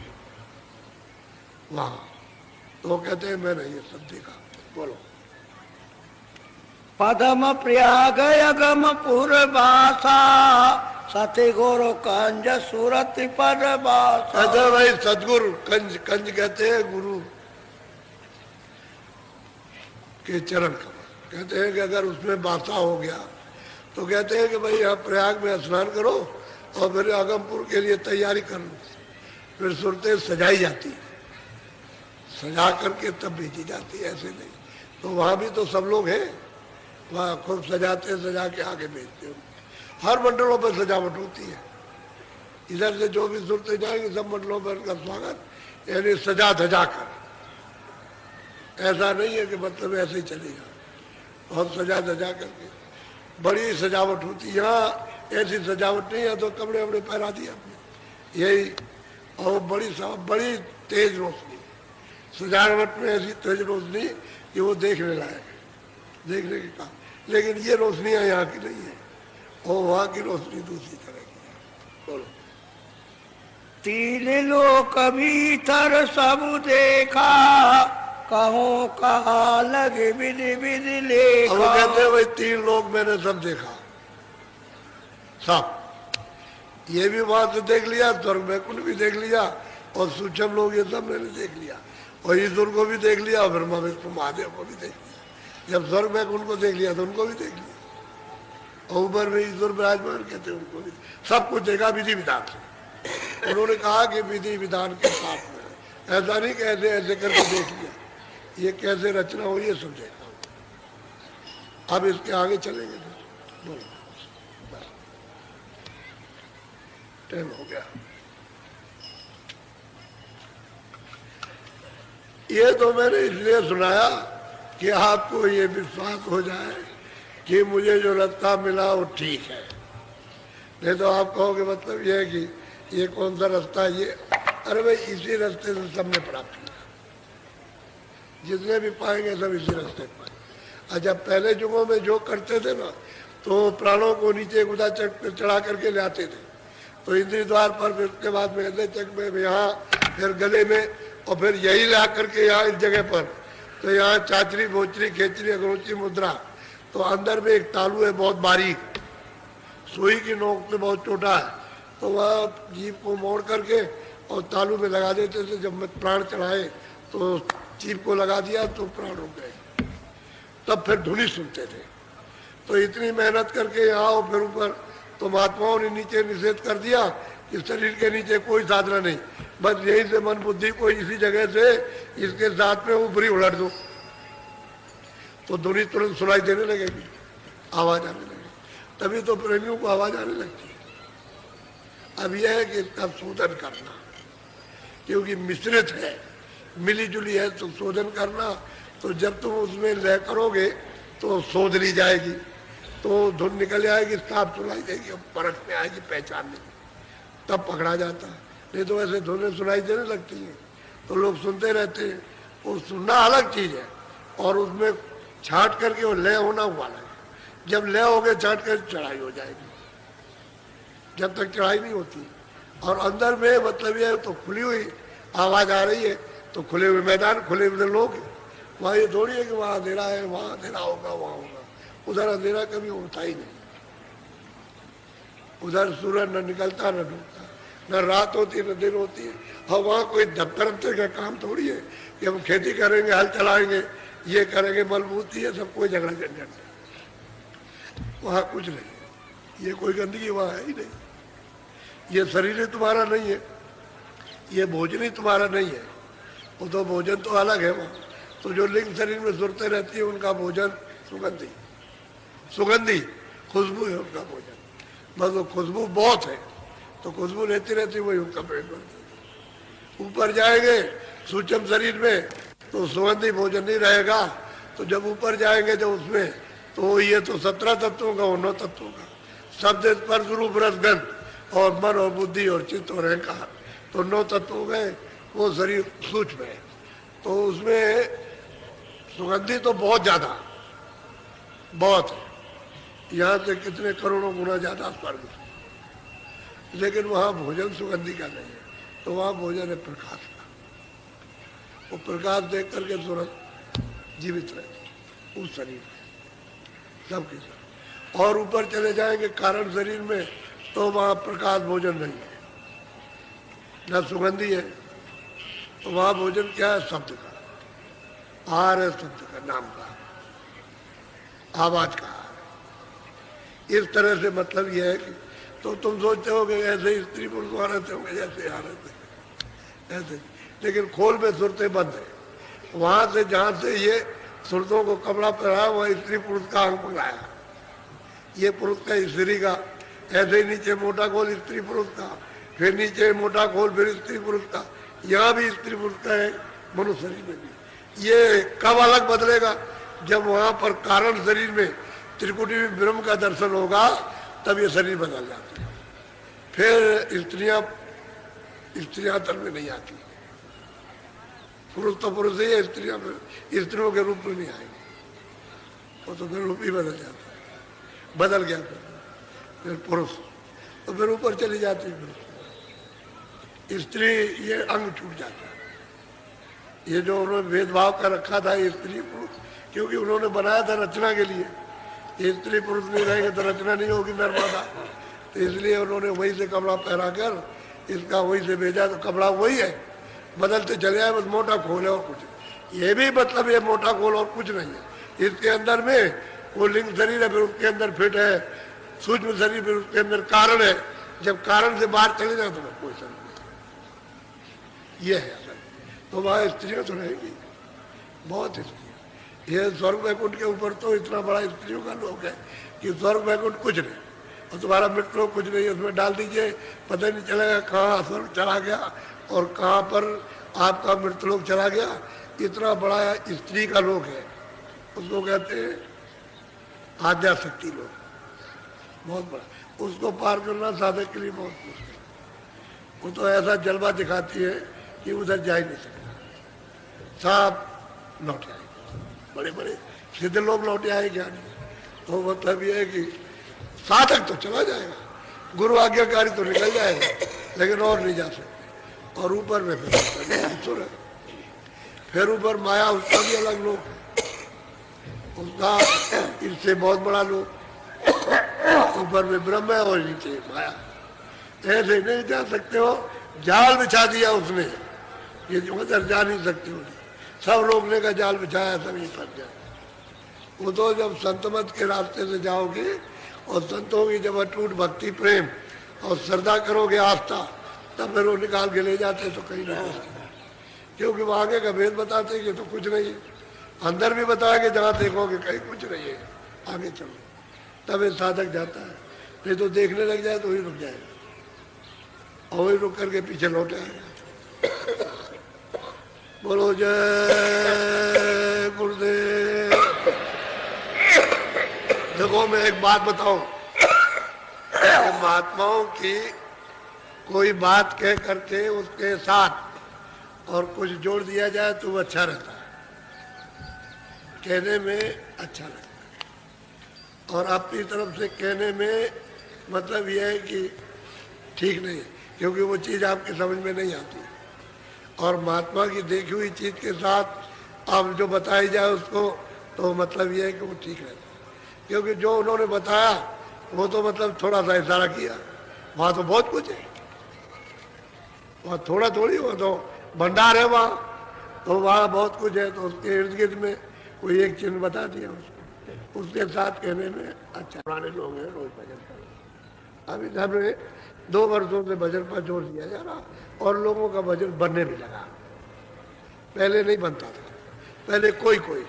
वहाँ। तो कहते हैं मैंने ये सब देखा। बोलो। पदम प्रयाग अगम पूर्वासा, सती गुरु कंज सूरत पद बासा। कहते भाई सदगुरु, कंज, कंज कहते हैं गुरु के चरण कमल। कहते हैं कि अगर उसमें बासा हो गया तो कहते हैं कि भाई यहाँ प्रयाग में स्नान करो और फिर आगमपुर के लिए तैयारी कर लो। फिर सूरतें सजाई जाती, सजा करके तब भेजी जाती, ऐसे नहीं। तो वहाँ भी तो सब लोग हैं, वहाँ खूब सजाते, सजा के आगे भेजते हो। हर मंडलों पर सजावट होती है, इधर से जो भी सूरतें जाएंगे सब मंडलों पर उनका स्वागत, यानी सजा धजा कर। ऐसा नहीं है कि मतलब ऐसे ही चलेगा, और सजा धजा करके बड़ी सजावट होती है। यहाँ ऐसी सजावट नहीं है, तो कपड़े वपड़े पहरा दिए अपने, यही। और बड़ी तेज रोशनी, सजावट में ऐसी तेज रोशनी कि वो देखने लायक, देखने के काम। लेकिन ये रोशनियाँ यहाँ की नहीं है, और वहाँ की रोशनी दूसरी तरह की है। बोलो। 3 लोक भीतर सब देखा, कहो कहा लगे विधि विधि लेखा। अब वो कहते हैं भाई 3 लोग मैंने सब देखा, सब। ये भी वहां से देख लिया, स्वर्ग वैकुंठ भी देख लिया, और सूक्ष्म लोग ये सब मैंने देख लिया, और ईश्वर को भी देख लिया, और ब्रह्मा विष्णु महादेव को भी देख लिया। जब स्वर्ग वैकुंठ को देख लिया तो उनको भी देख लिया, और ऊपर में ईश्वर विराजमान कहते हैं, उनको भी सब कुछ देखा विधि विधान से। उन्होंने कहा कि विधि विधान के साथ में, ऐसा नहीं कैसे ऐसे करके देख लिया, ये कैसे रचना हो ये सब देखा। अब इसके आगे चलेंगे। बोलो। टाइम हो गया। ये तो मैंने इसलिए सुनाया कि आपको ये विश्वास हो जाए कि मुझे जो रास्ता मिला वो ठीक है। नहीं तो आप कहोगे मतलब ये है कि ये कौन सा रास्ता है ये, अरे भाई इसी रास्ते से सबने प्राप्त किया, जितने भी पाएंगे सब इसी रास्ते पाएंगे। अच्छा पहले युगों में जो करते थे ना तो प्राणों को नीचे गुदा चढ़ा करके ले आते थे, तो इंद्री द्वार पर, फिर उसके बाद में हृदय चक में, यहाँ फिर गले में, और फिर यही ला करके यहाँ इस जगह पर, तो यहाँ चाचरी बोचरी खेचरी अगरोची मुद्रा, तो अंदर में एक तालू है बहुत बारीक, सुई की नोक पे बहुत छोटा है, तो वह जीभ को मोड़ करके और तालू में लगा देते थे। जब मैं प्राण चढ़ाए तो जीभ को लगा दिया तो प्राण रुक गए, तब फिर धुनी सुनते थे। तो इतनी मेहनत करके यहाँ आओ, फिर ऊपर तो महात्माओं ने नीचे निषेध कर दिया कि शरीर के नीचे कोई साधना नहीं, बस यही से मन बुद्धि को इसी जगह से इसके साथ में ऊपरी उलट दो तो धुनी तुरंत सुनाई देने लगेगी, आवाज आने लगेगी, तभी तो प्रेमियों को आवाज आने लगती है। अब यह है कि इसका शोधन करना, क्योंकि मिश्रित है, मिली जुली है, तो शोधन करना। तो जब तुम उसमें लय करोगे तो शोध ली जाएगी, तो धुन निकल जाएगी, साफ सुनाई देगी, अब परख में आएगी, पहचान में, तब पकड़ा जाता है। नहीं तो ऐसे धुनें सुनाई देने लगती हैं तो लोग सुनते रहते हैं। वो सुनना अलग चीज है और उसमें छाट करके वो लय होना हुआ अलग है। जब लय हो गए छाट कर चढ़ाई हो जाएगी, जब तक चढ़ाई नहीं होती। और अंदर में मतलब ये तो खुली हुई आवाज आ रही है, तो खुले हुए मैदान, खुले हुए लोग, वहाँ ये थोड़ी है कि वहाँ अंधेरा है, वहाँ अंधेरा होगा, वहाँ होगा, उधर अंधेरा कभी होता ही नहीं। उधर सूरज न निकलता न डूबता, न रात होती न दिन होती है। और वहाँ कोई दफ्तर का काम थोड़ी है कि हम खेती करेंगे, हल चलाएंगे, ये करेंगे, मलबूती है, सब कोई झगड़ा झंझट नहीं, वहाँ कुछ नहीं। ये कोई गंदगी वहाँ है ही नहीं, ये शरीर ही तुम्हारा नहीं है, ये भोजन ही तुम्हारा नहीं है, वो तो भोजन तो अलग है वहाँ। तो जो लिंग शरीर में सुरते रहती है उनका भोजन सुगंधी, सुगंधी खुशबू है उनका भोजन, बस वो खुशबू बहुत है, तो खुशबू रहती रहती वही उनका पेट भरता। ऊपर जाएंगे सूक्ष्म शरीर में तो सुगंधी भोजन नहीं रहेगा, तो जब ऊपर जाएंगे जब उसमें, तो ये तो 17 तत्वों का और 9 तत्वों का, शब्द स्पर्श रूप रस गंध और मन और बुद्धि और चित्त और अहंकार, तो 9 तत्व गए। वो शरीर सूक्ष्म है, तो उसमें सुगंधी तो बहुत ज्यादा, बहुत है, यहाँ से कितने करोड़ों गुना ज्यादा स्वर्ग से। लेकिन वहाँ भोजन सुगंधी का नहीं है, तो वहाँ भोजन है प्रकाश का। वो प्रकाश देख करके तुरंत जीवित रहती उस शरीर में, सबके साथ। और ऊपर चले जाएंगे कारण शरीर में, तो वहाँ प्रकाश भोजन नहीं है, न सुगंधी है, तो वहाँ भोजन क्या है? शब्द का आहार है, शब्द का, नाम का, आवाज का आहार। इस तरह से मतलब यह है कि तो तुम सोचते हो कि ऐसे स्त्री पुरुष वहाँ रहते होंगे जैसे यहाँ रहते ऐसे, लेकिन खोल में सुरतें बंद है। वहां से जहाँ से ये सुरतों को कपड़ा पहनाया वह स्त्री पुरुष का अंग पकड़ाया, ये पुरुष का स्त्री का, ऐसे ही नीचे मोटा खोल स्त्री पुरुष का, फिर नीचे मोटा खोल फिर स्त्री पुरुष का, यहाँ भी स्त्री पुरुष का है, मनुष्य शरीर में भी। ये कब अलग बदलेगा? जब वहां पर कारण शरीर में त्रिकुटी में ब्रह्म का दर्शन होगा, तब ये शरीर बदल जाता है। फिर स्त्रियां तल में नहीं आती, पुरुष तो पुरुष ही है, स्त्रियां स्त्रियों के रूप में नहीं आएंगे, वो तो फिर रूप ही बदल जाता है, बदल गया फिर पुरुष, तो फिर ऊपर चली जाती है स्त्री, ये अंग छूट जाता है। ये जो उन्होंने भेदभाव कर रखा था स्त्री पुरुष, क्योंकि उन्होंने बनाया था रचना के लिए, स्त्री पुरुष नहीं रहेंगे तो रचना नहीं होगी नर्मदा, तो इसलिए उन्होंने वही से कपड़ा पहना कर इसका वही से भेजा, तो कपड़ा वही है, बदलते चले आए, बस मोटा खोल है और कुछ। ये भी मतलब ये मोटा खोल और कुछ नहीं है। इसके अंदर में वो लिंग शरीर है, फिर उसके अंदर फिट है सूक्ष्म शरीर, फिर उसके अंदर कारण है। जब कारण से बाहर चले जाए तो कोई शरीर नहीं, ये है असल। तो वहाँ स्त्रियों तो रहेगी, बहुत स्त्रियाँ। ये स्वर्ग वैकुंठ के ऊपर तो इतना बड़ा स्त्रियों का लोक है कि स्वर्ग वैकुंठ कुछ नहीं, और तुम्हारा मृत्यु लोक कुछ नहीं, उसमें डाल दीजिए, पता नहीं चलेगा कहाँ स्वर्ग चला गया और कहाँ पर आपका मृत्यु लोक चला गया। इतना बड़ा स्त्री का लोक है, उसको कहते हैं आद्या शक्ति लोक, बहुत बड़ा। उसको पार करना साधक के लिए बहुत मुश्किल है। वो तो ऐसा जलवा दिखाती है कि उधर जा ही नहीं सकता। साहब लौटे आए, बड़े बड़े सिद्ध लोग लौटे आए क्या नहीं। तो मतलब ये है कि साधक तो चला जाएगा, गुरु आज्ञाकारी तो निकल जाएगा, लेकिन और नहीं जा सकते। और ऊपर में फिर है, फिर ऊपर माया, उसका भी अलग लोग, उसका इससे बहुत बड़ा लोग, ऊपर में ब्रह्म है और नीचे माया। ऐसे नहीं जा सकते हो, जाल बिछा दिया उसने, ये उधर जा नहीं सकते हो। सब रोकने का जाल बिछाया, सब ये फंस जाए। वो तो जब संतमत के रास्ते से जाओगे और संतों की जब अटूट भक्ति प्रेम और श्रद्धा करोगे, आस्था, तब फिर वो निकाल के ले जाते तो कहीं नहीं पहुंचते। क्योंकि वो आगे का भेद बताते कि तो कुछ नहीं है, अंदर भी बताएंगे जहाँ देखोगे कहीं कुछ नहीं है, आगे चलो, तब ये साधक जाता है। नहीं तो देखने लग जाए तो वही रुक जाएगा, और वही रुक करके पीछे लौट आएगा। बोलो जय गुरुदेव। देखो मैं एक बात बताऊं, महात्माओं की कोई बात कह करके उसके साथ और कुछ जोड़ दिया जाए तो वो अच्छा रहता है, कहने में अच्छा लगता है। और अपनी तरफ से कहने में मतलब यह है कि ठीक नहीं है, क्योंकि वो चीज़ आपके समझ में नहीं आती। और महात्मा की देखी हुई चीज़ के साथ अब जो बताई जाए उसको, तो मतलब यह है कि वो ठीक रहता है। क्योंकि जो उन्होंने बताया वो तो मतलब थोड़ा सा इशारा किया, वहाँ तो बहुत कुछ है, वहाँ थोड़ा थोड़ी, वो तो भंडार है वहाँ, तो वहाँ बहुत कुछ है। तो उसके इर्द गिर्द में कोई एक चिन्ह बता दिया उसको, उसके साथ कहने में अच्छा। पुराने लोग हैं, रोज भजन कर, अभी इधर में 2 वर्षों से भजन पर जोर दिया जा रहा, और लोगों का भजन बनने भी लगा। पहले नहीं बनता था, पहले कोई कोई,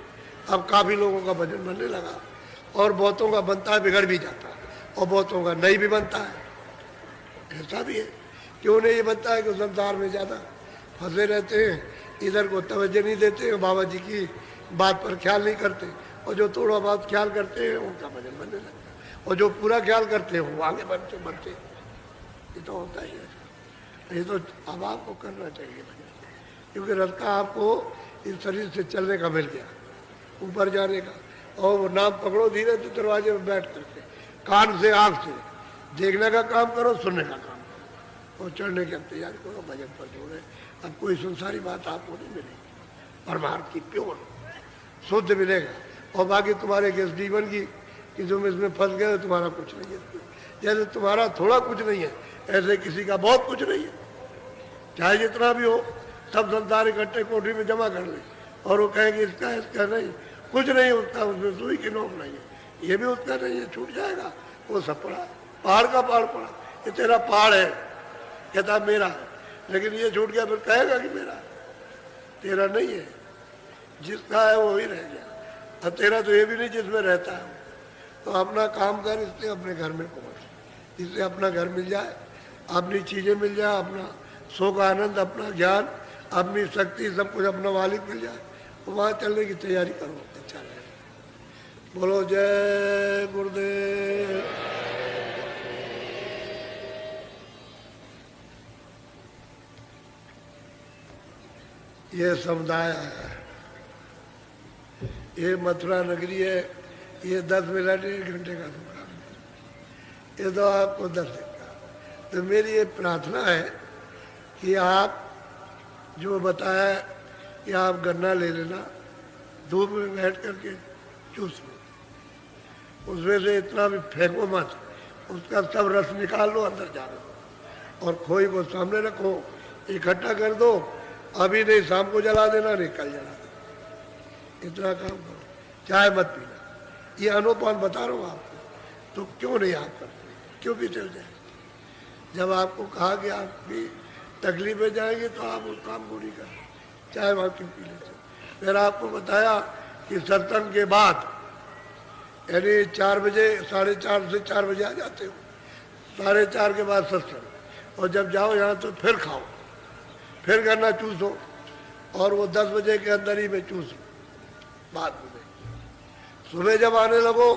अब काफी लोगों का भजन बनने लगा। और बहुतों का बनता है, बिगड़ भी जाता है, और बहुतों का नहीं भी बनता है। ऐसा भी है, क्यों नहीं ये बनता है कि संसार में ज़्यादा फंसे रहते हैं, इधर को तवज्जो नहीं देते हैं, बाबा जी की बात पर ख्याल नहीं करते, और जो थोड़ा बहुत ख्याल करते हैं उनका भजन बनने लगता है, और जो पूरा ख्याल करते हैं वो आगे बढ़ते बढ़ते। ये तो होता ही है। ये तो अब आपको करना चाहिए भजन, क्योंकि रास्ता आपको इस शरीर से चलने का मिल गया, ऊपर जाने का। और वो नाम पकड़ो धीरे से, दरवाजे में बैठ करके कान से आँख से देखने का काम करो, सुनने का काम करो, और चढ़ने की तैयारी करो, भजन पर जोड़े। अब कोई संसारी बात आपको नहीं मिलेगी, परमार्थ की प्योर शुद्ध मिलेगा। और बाकी तुम्हारे किस जीवन की कि तुम इसमें फंस गए, तुम्हारा कुछ नहीं है। जैसे तुम्हारा थोड़ा कुछ नहीं है, ऐसे किसी का बहुत कुछ नहीं है। चाहे जितना भी हो, सब संसार इकट्ठे कोठरी में जमा कर ले, और वो कहेंगे इसका इसका नहीं, कुछ नहीं उसका, उसमें सुई की नोक नहीं है, ये भी उसका नहीं है, छूट जाएगा। वो सब पड़ा है, पहाड़ का पहाड़ पड़ा, ये तेरा पहाड़ है, कहता मेरा है, लेकिन ये छूट गया, फिर कहेगा कि मेरा है, तेरा नहीं है। जिसका है वो ही रह गया, और तेरा तो ये भी नहीं जिसमें रहता है। तो अपना काम कर, इसलिए अपने घर में पहुँच, इसलिए अपना घर मिल जाए, अपनी चीज़ें मिल जाए, अपना सुख आनंद, अपना ज्ञान, अपनी शक्ति, सब कुछ अपना मालिक मिल जाए, तो वहाँ चलने की तैयारी करो, अच्छा रहेगा। बोलो जय गुरुदेव। ये समुदाय है, ये मथुरा नगरी है, ये 10 मिनट 1 घंटे का दुकान है, ये तो आपको 10 दिन का। तो मेरी ये प्रार्थना है कि आप जो बताया कि आप गन्ना ले लेना, धूप में बैठ करके चूस लो, उसमें से इतना भी फेंको मत, उसका सब रस निकाल लो, अंदर जाने दो, और खोई को सामने रखो, इकट्ठा कर दो, अभी नहीं शाम को जला देना, नहीं कल जला देना, इतना काम करो, चाय मत पीना। ये अनुपान बता रहा हूँ आपको, तो क्यों नहीं आप करते, क्यों भी चल जाए। जब आपको कहा कि आपकी तकलीफ में जाएंगे तो आप उस काम को नहीं करें, चाय वहाँ क्यों पी लेते। फिर आपको बताया कि सत्संग के बाद, यानी 4 बजे, 4:30 से 4 बजे आ जाते हो, 4:30 के बाद सत्संग, और जब जाओ यहाँ तो फिर खाओ, फिर गन्ना चूसो, और वो 10 बजे के अंदर ही में चूस बाद में। सुबह जब आने लगो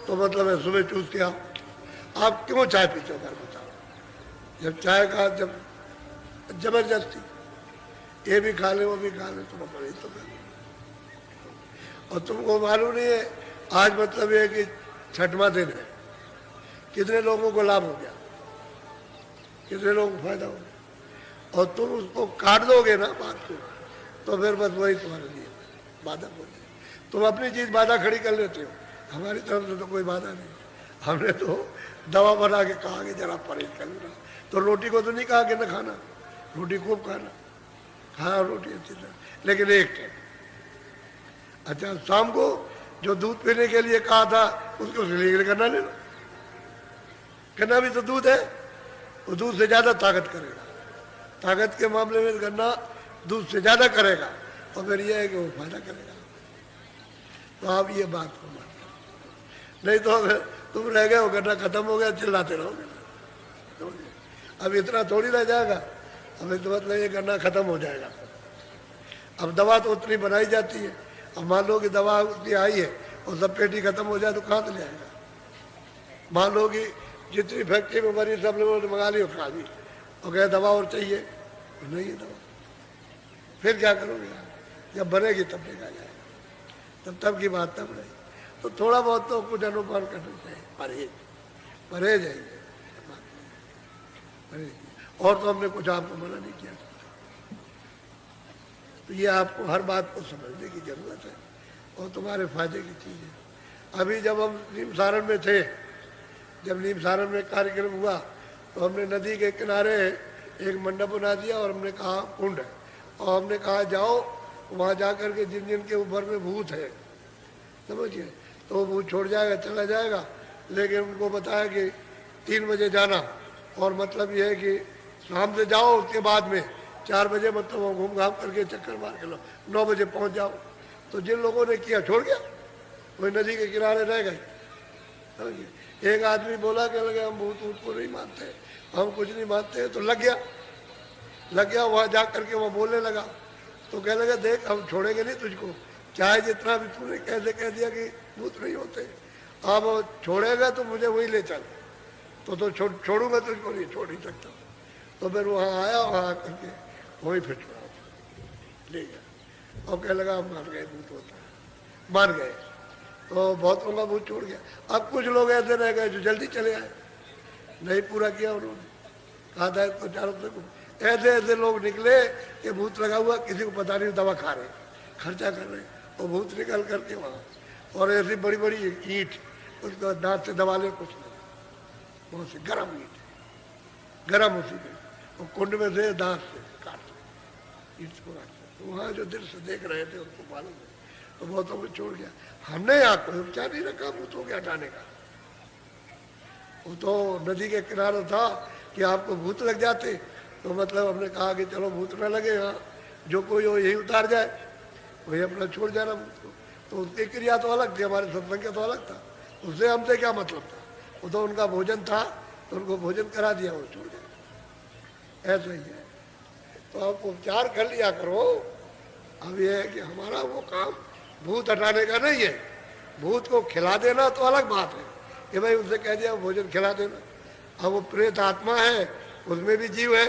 तो मतलब है सुबह चूस के आओ, आप क्यों चाय पीते हो? बताओ। जब चाय का जब जबरदस्ती ये भी खा ले वो भी खा ले, तुम परहेज तो कर। और तुमको मालूम नहीं है आज मतलब ये कि छठवां दिन है, कितने लोगों को लाभ हो गया, कितने लोगों को फायदा हो गया। और तुम उसको काट दोगे ना बात को, तो फिर बस वही तुम्हारे लिए बाधा होती है। तुम अपनी चीज बाधा खड़ी कर लेते हो, हमारी तरफ से तो कोई बाधा नहीं। हमने तो दवा बना के कहा कि जरा परहेज कर लेना। तो रोटी को तो नहीं कहा कि न खाना, रोटी खूब खाना, खाना रोटी अच्छी तरह, लेकिन एक टाइम। अच्छा, शाम को जो दूध पीने के लिए कहा था उसको सिलीगढ़ करना लेना, करना भी तो दूध है, वो दूध से ज्यादा ताकत करेगा। ताकत के मामले में गन्ना दूध से ज्यादा करेगा, और फिर यह है कि वो फायदा करेगा। तो आप ये बात को मान, नहीं तो अगर तुम रह गए हो गन्ना खत्म हो गया चिल्लाते रहोगे। अब इतना थोड़ी रह जाएगा, हमें तो मतलब ये गन्ना खत्म हो जाएगा। अब दवा तो उतनी बनाई जाती है, अब मान लो कि दवा उतनी आई है और सब पेटी खत्म हो जाए तो कहाँ से ले आएगा? मान लो कि जितनी फैक्ट्री में बनी सब लोगों ने मंगा ली और खा ली, और कहे दवा और चाहिए, तो नहीं है दवा, फिर क्या करोगे? जब बनेगी तब देखा जाएगा, तब की बात तब रही। तो थोड़ा बहुत तो कुछ अनुमान करना चाहिए, परहेज परहेज है, परहेज। और तो हमने कुछ आपको मना नहीं किया। तो ये आपको हर बात को समझने की जरूरत है, और तुम्हारे फायदे की चीज़ है। अभी जब हम नीम सारण में थे, जब नीम सारण में कार्यक्रम हुआ, तो हमने नदी के किनारे एक मंडप बना दिया और हमने कहा कुंड है, और हमने कहा जाओ वहाँ जा कर के जिन जिन के ऊपर में भूत है, समझिए, तो वो भूत छोड़ जाएगा, चला जाएगा। लेकिन उनको बताया कि 3 बजे जाना, और मतलब ये है कि शाम से जाओ, उसके बाद में 4 बजे मतलब वो घूम घाम करके चक्कर मार के लो, 9 बजे पहुँच जाओ। तो जिन लोगों ने किया छोड़ गया, वही नदी के किनारे रह गए, समझिए। एक आदमी बोला कि लगे हम भूत वूत को नहीं मानते, हम कुछ नहीं मानते, तो लग गया वहाँ जा करके वहाँ बोलने लगा। तो कह लगा देख हम छोड़ेंगे नहीं तुझको, चाहे जितना भी तूने कैसे कह दिया कि भूत नहीं होते, अब छोड़ेगा तो मुझे वही ले चल, तो छोड़ूंगा तुझको नहीं, छोड़ नहीं सकता। तो फिर वहाँ आया, वहाँ करके वहीं फिर छोड़ा, ले गया, और कह लगा हम मान गए भूत होता है, मान गए। तो बहुत लोगों का भूत छोड़ गया। अब कुछ लोग ऐसे रह गए जो जल्दी चले आए, नहीं पूरा किया उन्होंने, कहा था इसको चारों तरफ। ऐसे ऐसे लोग निकले कि भूत लगा हुआ, किसी को पता नहीं, दवा खा रहे, खर्चा कर रहे, और भूत निकल करके वहाँ, और ऐसी बड़ी बड़ी ईंट उसको दांत से दबा ले, कुछ नहीं, बहुत सी गर्म ईंट, गर्म उसी में, और कुंड में से दांत से काट ईंट को काट। तो वहाँ जो दिल से देख रहे थे उनको मालूम है, तो बहुतों को छोड़ गया। हमने यहाँ कोई उपचार नहीं रखा भूतों के हटाने का। वो तो नदी के किनारे था कि आपको भूत लग जाते, तो मतलब हमने कहा कि चलो भूत न लगे, यहाँ जो कोई हो यही उतार जाए, वही अपना छोड़ जाना भूत को। तो उसकी क्रिया तो अलग थी, हमारे सत्संग का तो अलग था, उससे हमसे क्या मतलब था? वो तो उनका भोजन था, तो उनको भोजन करा दिया, वो छोड़ गया। ऐसा ही है। तो आप उपचार कर लिया करो। अब ये है कि हमारा वो काम भूत हटाने का नहीं है, भूत को खिला देना तो अलग बात है कि भाई उनसे कह दिया भोजन खिला देना। अब वो प्रेत आत्मा है, उसमें भी जीव है,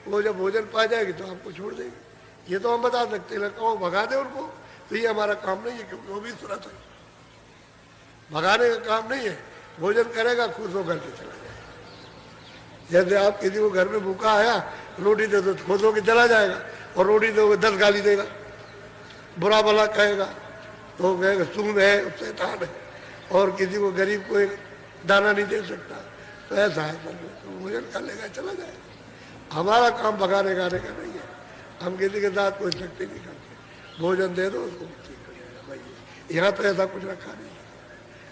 वो जब भोजन पा जाएगी तो आपको छोड़ देगी। ये तो हम बता सकते हैं, कहो भगा दे उनको, तो ये हमारा काम नहीं है, क्योंकि वो भी सुरत है, भगाने का काम नहीं है। भोजन करेगा, खुश होकर के चला जाएगा। जैसे आप किसी को घर में भूखा आया, रोटी दे दो, खुश होकर चला जाएगा, और रोटी दोगे 10 गाली देगा, बुरा भला कहेगा, तो कहेगा सूंद है, शैतान है, और किसी को गरीब को एक दाना नहीं दे सकता। तो ऐसा है, तो भोजन कर लेगा, चला जाएगा। हमारा काम भगाने गाने का नहीं है, हम किसी के साथ कोई शक्ति नहीं करते। भोजन दे दो उसको, ठीक हो जाएगा भाई। यहाँ तो ऐसा कुछ रखा नहीं,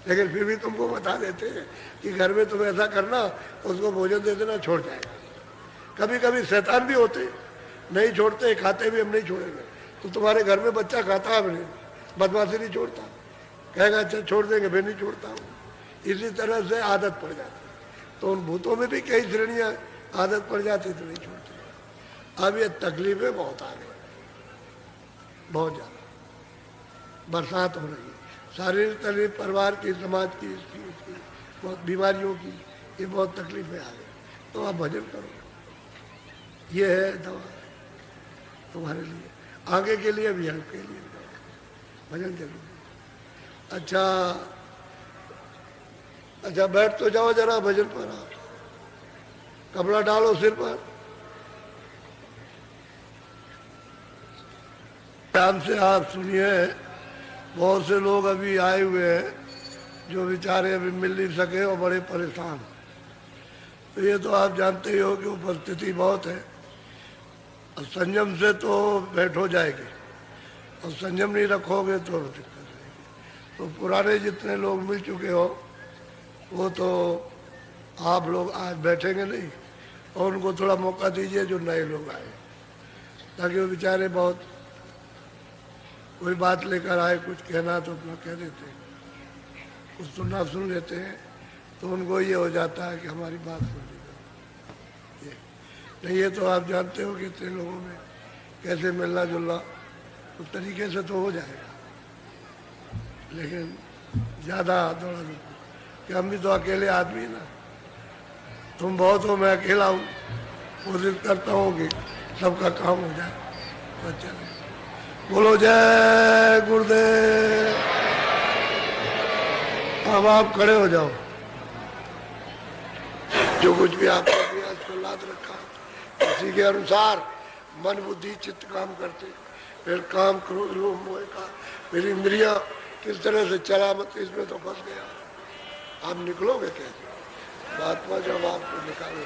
लेकिन फिर भी तुमको बता देते हैं कि घर में तुम ऐसा करना, उसको भोजन दे देना, छोड़ जाएगा। कभी कभी शैतान भी होते, नहीं छोड़ते, खाते भी हम नहीं छोड़ेंगे। तो तुम्हारे घर में बच्चा खाता है, नहीं बदमाशी नहीं छोड़ता, कहेगा अच्छा छोड़ देंगे, फिर नहीं छोड़ता हूँ। इसी तरह से आदत पड़ जाती। तो उन भूतों में भी कई श्रेणियाँ आदत पड़ जाती तो नहीं छोड़ते। अब ये तकलीफें बहुत आ गई, बहुत ज़्यादा। बरसात हो रही है, शारीरिक तकलीफ, परिवार की, समाज की, इसकी उसकी, बहुत बीमारियों की, ये बहुत तकलीफ में आ गए, तो आप भजन करो, ये है दवा तुम्हारे लिए, आगे के लिए भी, आपके लिए भी दवा, भजन जरूर। अच्छा अच्छा, बैठ तो जाओ जरा भजन पर, आप कपड़ा डालो सिर पर, ध्यान से आप सुनिए। बहुत से लोग अभी आए हुए हैं जो बेचारे अभी मिल नहीं सके और बड़े परेशान। तो ये तो आप जानते ही हो कि उपस्थिति बहुत है, और संयम से तो बैठो जाएगी, और संयम नहीं रखोगे तो दिक्कत रहेगी। तो पुराने जितने लोग मिल चुके हो वो तो आप लोग आज बैठेंगे नहीं, और उनको थोड़ा मौका दीजिए जो नए लोग आए, ताकि वो बेचारे बहुत कोई बात लेकर आए, कुछ कहना तो अपना कह देते हैं, कुछ सुनना सुन लेते हैं, तो उनको ये हो जाता है कि हमारी बात सुन ली। ये नहीं, ये तो आप जानते हो कि इतने लोगों में कैसे मिलना जुलना उस तरीके से तो हो जाएगा, लेकिन ज़्यादा दौड़ा दौड़ कि हम भी तो अकेले आदमी ना, तुम बहुत हो, मैं अकेला हूँ, कोशिश करता हूँ कि सबका काम हो जाए। अच्छा, बोलो जय गुरुदेव। अब आप खड़े हो जाओ, जो कुछ भी आपने आज को लाद रखा उसी के अनुसार मन बुद्धि चित्त काम करते, फिर काम क्रोध लोभ मोह का, फिर इंद्रिया किस तरह से चला मत, इसमें तो फंस गया। आप निकलोगे कैसे? महात्मा जब आपको निकाले,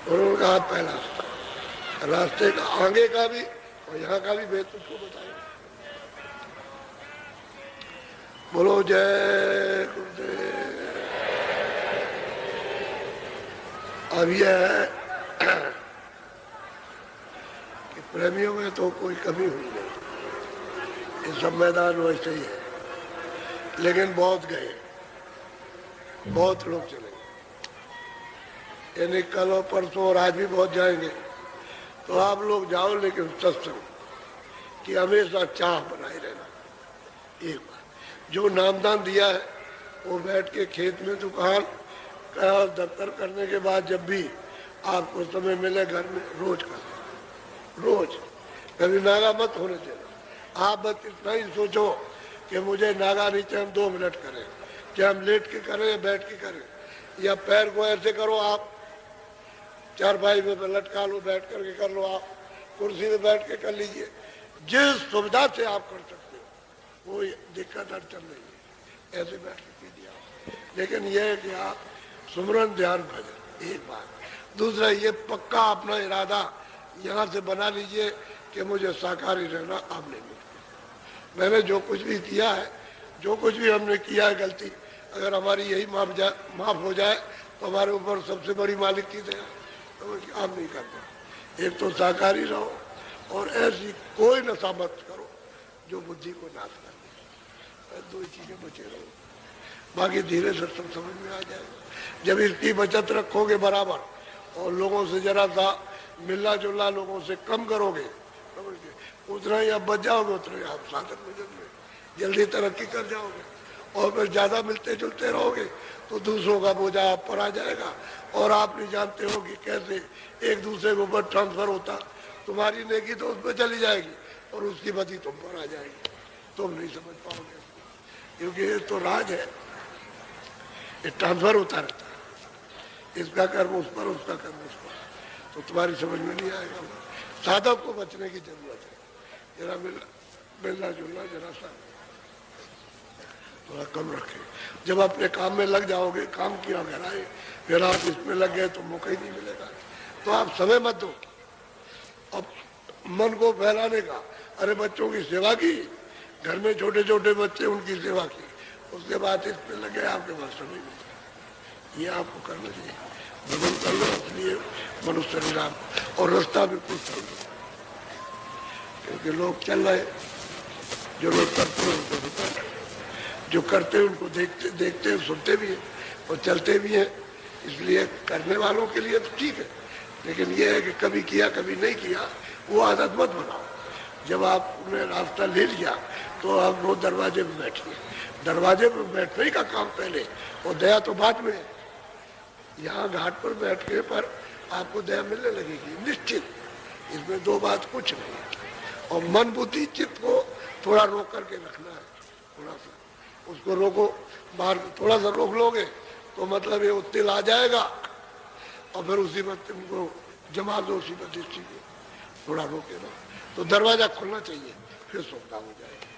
और उनका हाथ पहला रास्ते का आगे का भी और यहाँ का भी भेद तुझको बताए। बोलो जय गुरुदेव। अब यह है कि प्रेमियों में तो कोई कमी हुई नहीं, ये सब मैदान वैसे ही है, लेकिन बहुत गए, बहुत लोग चले गए, यानी कल और परसों और आज भी बहुत जाएंगे। तो आप लोग जाओ, लेकिन सत्संग कि हमेशा चाह बनाए रहना। एक बार जो नामदान दिया है वो बैठ के खेत में दुकान का दफ्तर करने के बाद जब भी आपको समय मिले घर में रोज कर, रोज कभी नागा मत होने देना। आप बस इतना ही सोचो कि मुझे नागा नहीं चाहिए, हम 2 मिनट करें, चाहे हम लेट के करें या बैठ के करें, या पैर को ऐसे करो, आप चारपाई में लटका लो, बैठ करके कर लो, आप कुर्सी में बैठ के कर लीजिए, जिस सुविधा से आप कर सकते हो, वो दिक्कत अड़चन नहीं है, ऐसे बैठ के कीजिए आप। लेकिन यह है कि आप सुमरन ध्यान भजन, एक बात। दूसरा, ये पक्का अपना इरादा यहाँ से बना लीजिए कि मुझे शाकाहारी रहना अब नहीं मिलता। मैंने जो कुछ भी किया है, जो कुछ भी हमने किया है गलती, अगर हमारी यही माफ हो जाए तो हमारे ऊपर सबसे बड़ी मालिक की दया, तो आप नहीं करते। एक तो शाकाहारी रहो, और ऐसी कोई नशा मत करो जो बुद्धि को नाश कर दे। 2 चीजें बचे रहो, बाकी धीरे से सब समझ में आ जाएगा। जब इसकी बचत रखोगे बराबर, और लोगों से जरा सा मिलना जुलना लोगों से कम करोगे, उतना ही आप बच जाओगे, उतना ही आप साधक भजन में जल्दी तरक्की कर जाओगे। और फिर ज्यादा मिलते जुलते रहोगे तो दूसरों का बोझा आप पर आ जाएगा, और आप नहीं जानते हो कि कैसे एक दूसरे के ऊपर ट्रांसफर होता। तुम्हारी नेकी तो उस पर चली जाएगी और उसकी बदी तुम पर आ जाएगी, तुम नहीं समझ पाओगे, क्योंकि ये तो राज है, ये ट्रांसफर होता रहता है, इसका कर्म उस पर, उसका कर्म उस पर, तो तुम्हारी समझ में नहीं आएगा। साधक को बचने की जरूरत है, जरा मिलना जुलना जरा सा थोड़ा कम रखे। जब अपने काम में लग जाओगे, काम किया घर आए, फिर आप इसमें लग गए तो मौका ही नहीं मिलेगा। तो आप समय मत दो अब मन को फैलाने का। अरे बच्चों की सेवा की, घर में छोटे छोटे बच्चे, उनकी सेवा की, उसके बाद इसमें लगे, आपके पास समय नहीं। ये आपको करना चाहिए, भजन कर लो, इसलिए मनुष्य निराम, और रास्ता भी कुछ कर लो, क्योंकि लोग चल रहे, जो लोग करते हैं उनको रुकना, जो करते हैं उनको देखते हैं, सुनते भी हैं और चलते भी हैं। इसलिए करने वालों के लिए तो ठीक है, लेकिन यह है कि कभी किया कभी नहीं किया, वो आदत मत बनाओ। जब आपने रास्ता ले लिया तो आप वो दरवाजे में बैठिए। दरवाजे में बैठने का काम पहले, और दया तो बाद में। यहाँ घाट पर बैठने पर आपको दया मिलने लगेगी निश्चित, इसमें दो बात कुछ नहीं है। और मन बुद्धि चित्त को थोड़ा रोक करके रखना है, थोड़ा सा उसको रोको, बाहर थोड़ा सा रोक लोगे तो मतलब ये उत्तिल आ जाएगा और फिर उसी वक्त तुमको जमा दो उसी पर दृष्टि को थोड़ा रोके दो तो दरवाजा खुलना चाहिए, फिर सुविधा हो जाएगी।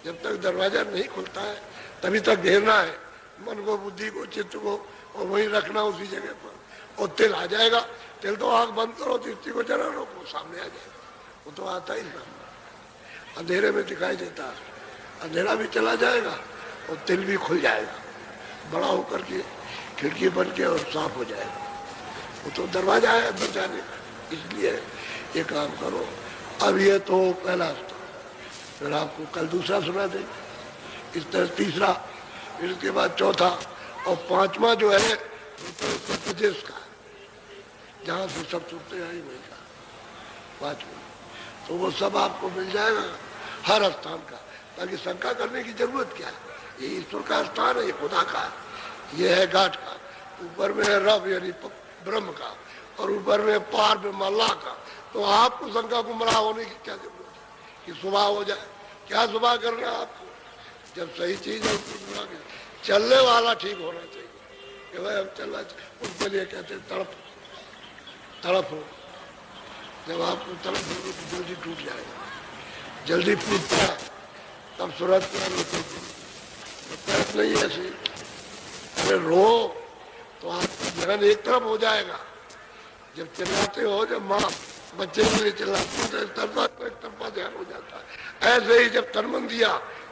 जब तक दरवाजा नहीं खुलता है तभी तक घेरना है मन को, बुद्धि को, चित्त को, और वहीं रखना उसी जगह पर। और तिल आ जाएगा, तिल तो आंख बंद करो, दृष्टि को जरा रोको, सामने आ जाएगा। वो तो आता ही ना, अंधेरे में दिखाई देता है, अंधेरा भी चला जाएगा और तिल भी खुल जाएगा, बड़ा होकर के खिड़की बन के और साफ हो जाएगा। वो तो दरवाजा है अंदर जाने का। इसलिए ये काम करो। अब ये तो पहला स्तर, फिर आपको कल दूसरा सुना देंगे, इस तरह तीसरा, फिर इसके बाद चौथा और पांचवा जो है उत्तर प्रदेश का, जहाँ से सब सुनते हैं वही का पांचवा, तो वो सब आपको मिल जाएगा हर स्थान का, ताकि शंका करने की जरूरत क्या है। ये ईश्वर का स्थान है, ये खुदा का, ये है घाट का, ऊपर में है रब यानी ब्रह्म का, और ऊपर में पार में मल्लाह का। तो आपको शंका गुमराह होने की क्या जरूरत है कि सुबह हो जाए? क्या सुबह करना है आपको? जब सही चीज है उसको चलने वाला ठीक होना चाहिए कि भाई हम चलना चाहिए, उसके लिए कहते हैं तड़प, तड़प हो। जब आपको तड़प होगी तो जल्दी टूट जाएगा, जल्दी टूटता है तब सूरत नहीं ऐसे। अरे रो तो आपका ध्यान एक तरफ हो जाएगा। जब चिल्लाते हो, जब माँ बच्चे के लिए चिल्लाते हो तो एक तरफा ध्यान हो जाता है। ऐसे ही जब तनमन दिया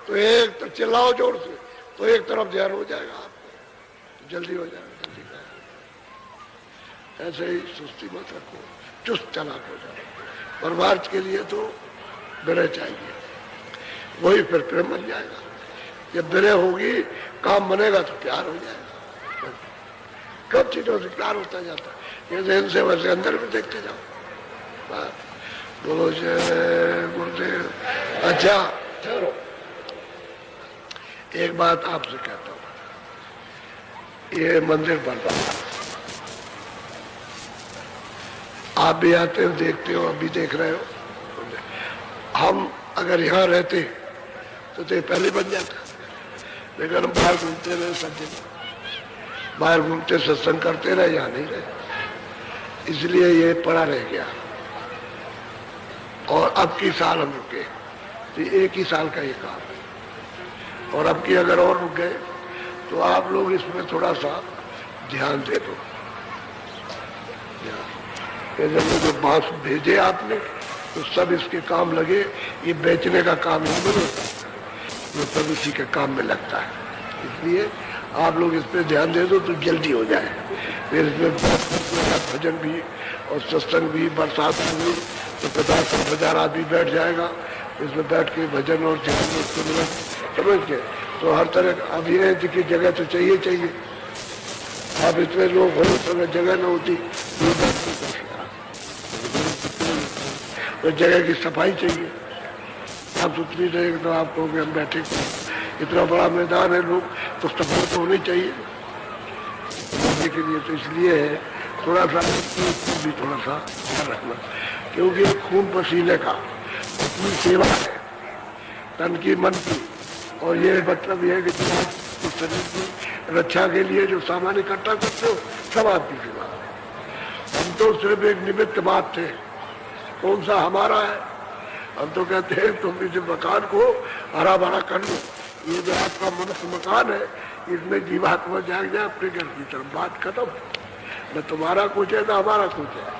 तो एक तरफ चिल्लाओ जोर से तो एक तरफ ध्यान हो जाएगा आपको, तो जल्दी हो जाएगा, जल्दी का। ऐसे ही सुस्ती मत रखो, चुस्त चालाक हो जाओ। पर मार्च के लिए तो विनय चाहिए, वही फिर प्रेम बन जाएगा। जब विनय होगी, काम बनेगा तो प्यार हो जाएगा। कब चीजों से प्यार होता जाता है, जैसे इनसे वैसे अंदर में देखते जाओ। बोलो जय गुरुदेव। अच्छा चलो, एक बात आपसे कहता हूँ, ये मंदिर बन रहा है, आप भी आते हो, देखते हो, अभी देख रहे हो। हम अगर यहाँ रहते तो पहले बन जाता, लेकिन हम बाहर घूमते रहे, सब दिन बाहर घूमते सत्संग करते रहे, यहाँ नहीं रहे, इसलिए ये पड़ा रह गया। और अब की साल हम रुके तो एक ही साल का ये काम है, और अब की अगर और रुक गए तो आप लोग इसमें थोड़ा सा ध्यान दे दो। जो बांस भेजे आपने तो सब इसके काम लगे, ये बेचने का काम नहीं बनो, जो सब इसी के काम में लगता है। इसलिए आप लोग इस पे ध्यान दे दो तो जल्दी हो जाए। फिर इसमें भजन भी और सत्संग भी, बरसात में भी तो 50-60 आदमी बैठ जाएगा, इसमें बैठ के भजन और ध्यान समझ के। तो हर तरह अब ये की जगह तो चाहिए चाहिए, अब इतने लोग हो तो जगह न होती तो जगह की सफाई चाहिए, साफ सुथरी रहेगी तो आप कहोगे हम बैठे। इतना बड़ा मैदान है, लोग तो सफाई तो होनी चाहिए के लिए। तो इसलिए है थोड़ा सा भी थोड़ा सा ध्यान रखना, क्योंकि खून पसीने का अपनी सेवा है, तन की मन की। और ये मतलब ये है कि तुम शरीर की रक्षा के लिए जो सामान इकट्ठा करते हो सब आपकी सेवा है। हम तो सिर्फ एक निमित्त मात्र थे, कौन सा हमारा है। हम तो कहते हैं तुम इस मकान को हरा भरा कर लो, ये जो आपका मनुष्य मकान है इसमें जीवात्मा जाग जाए अपने घर की तरफ, बात खत्म। न तुम्हारा कुछ है न हमारा कुछ है,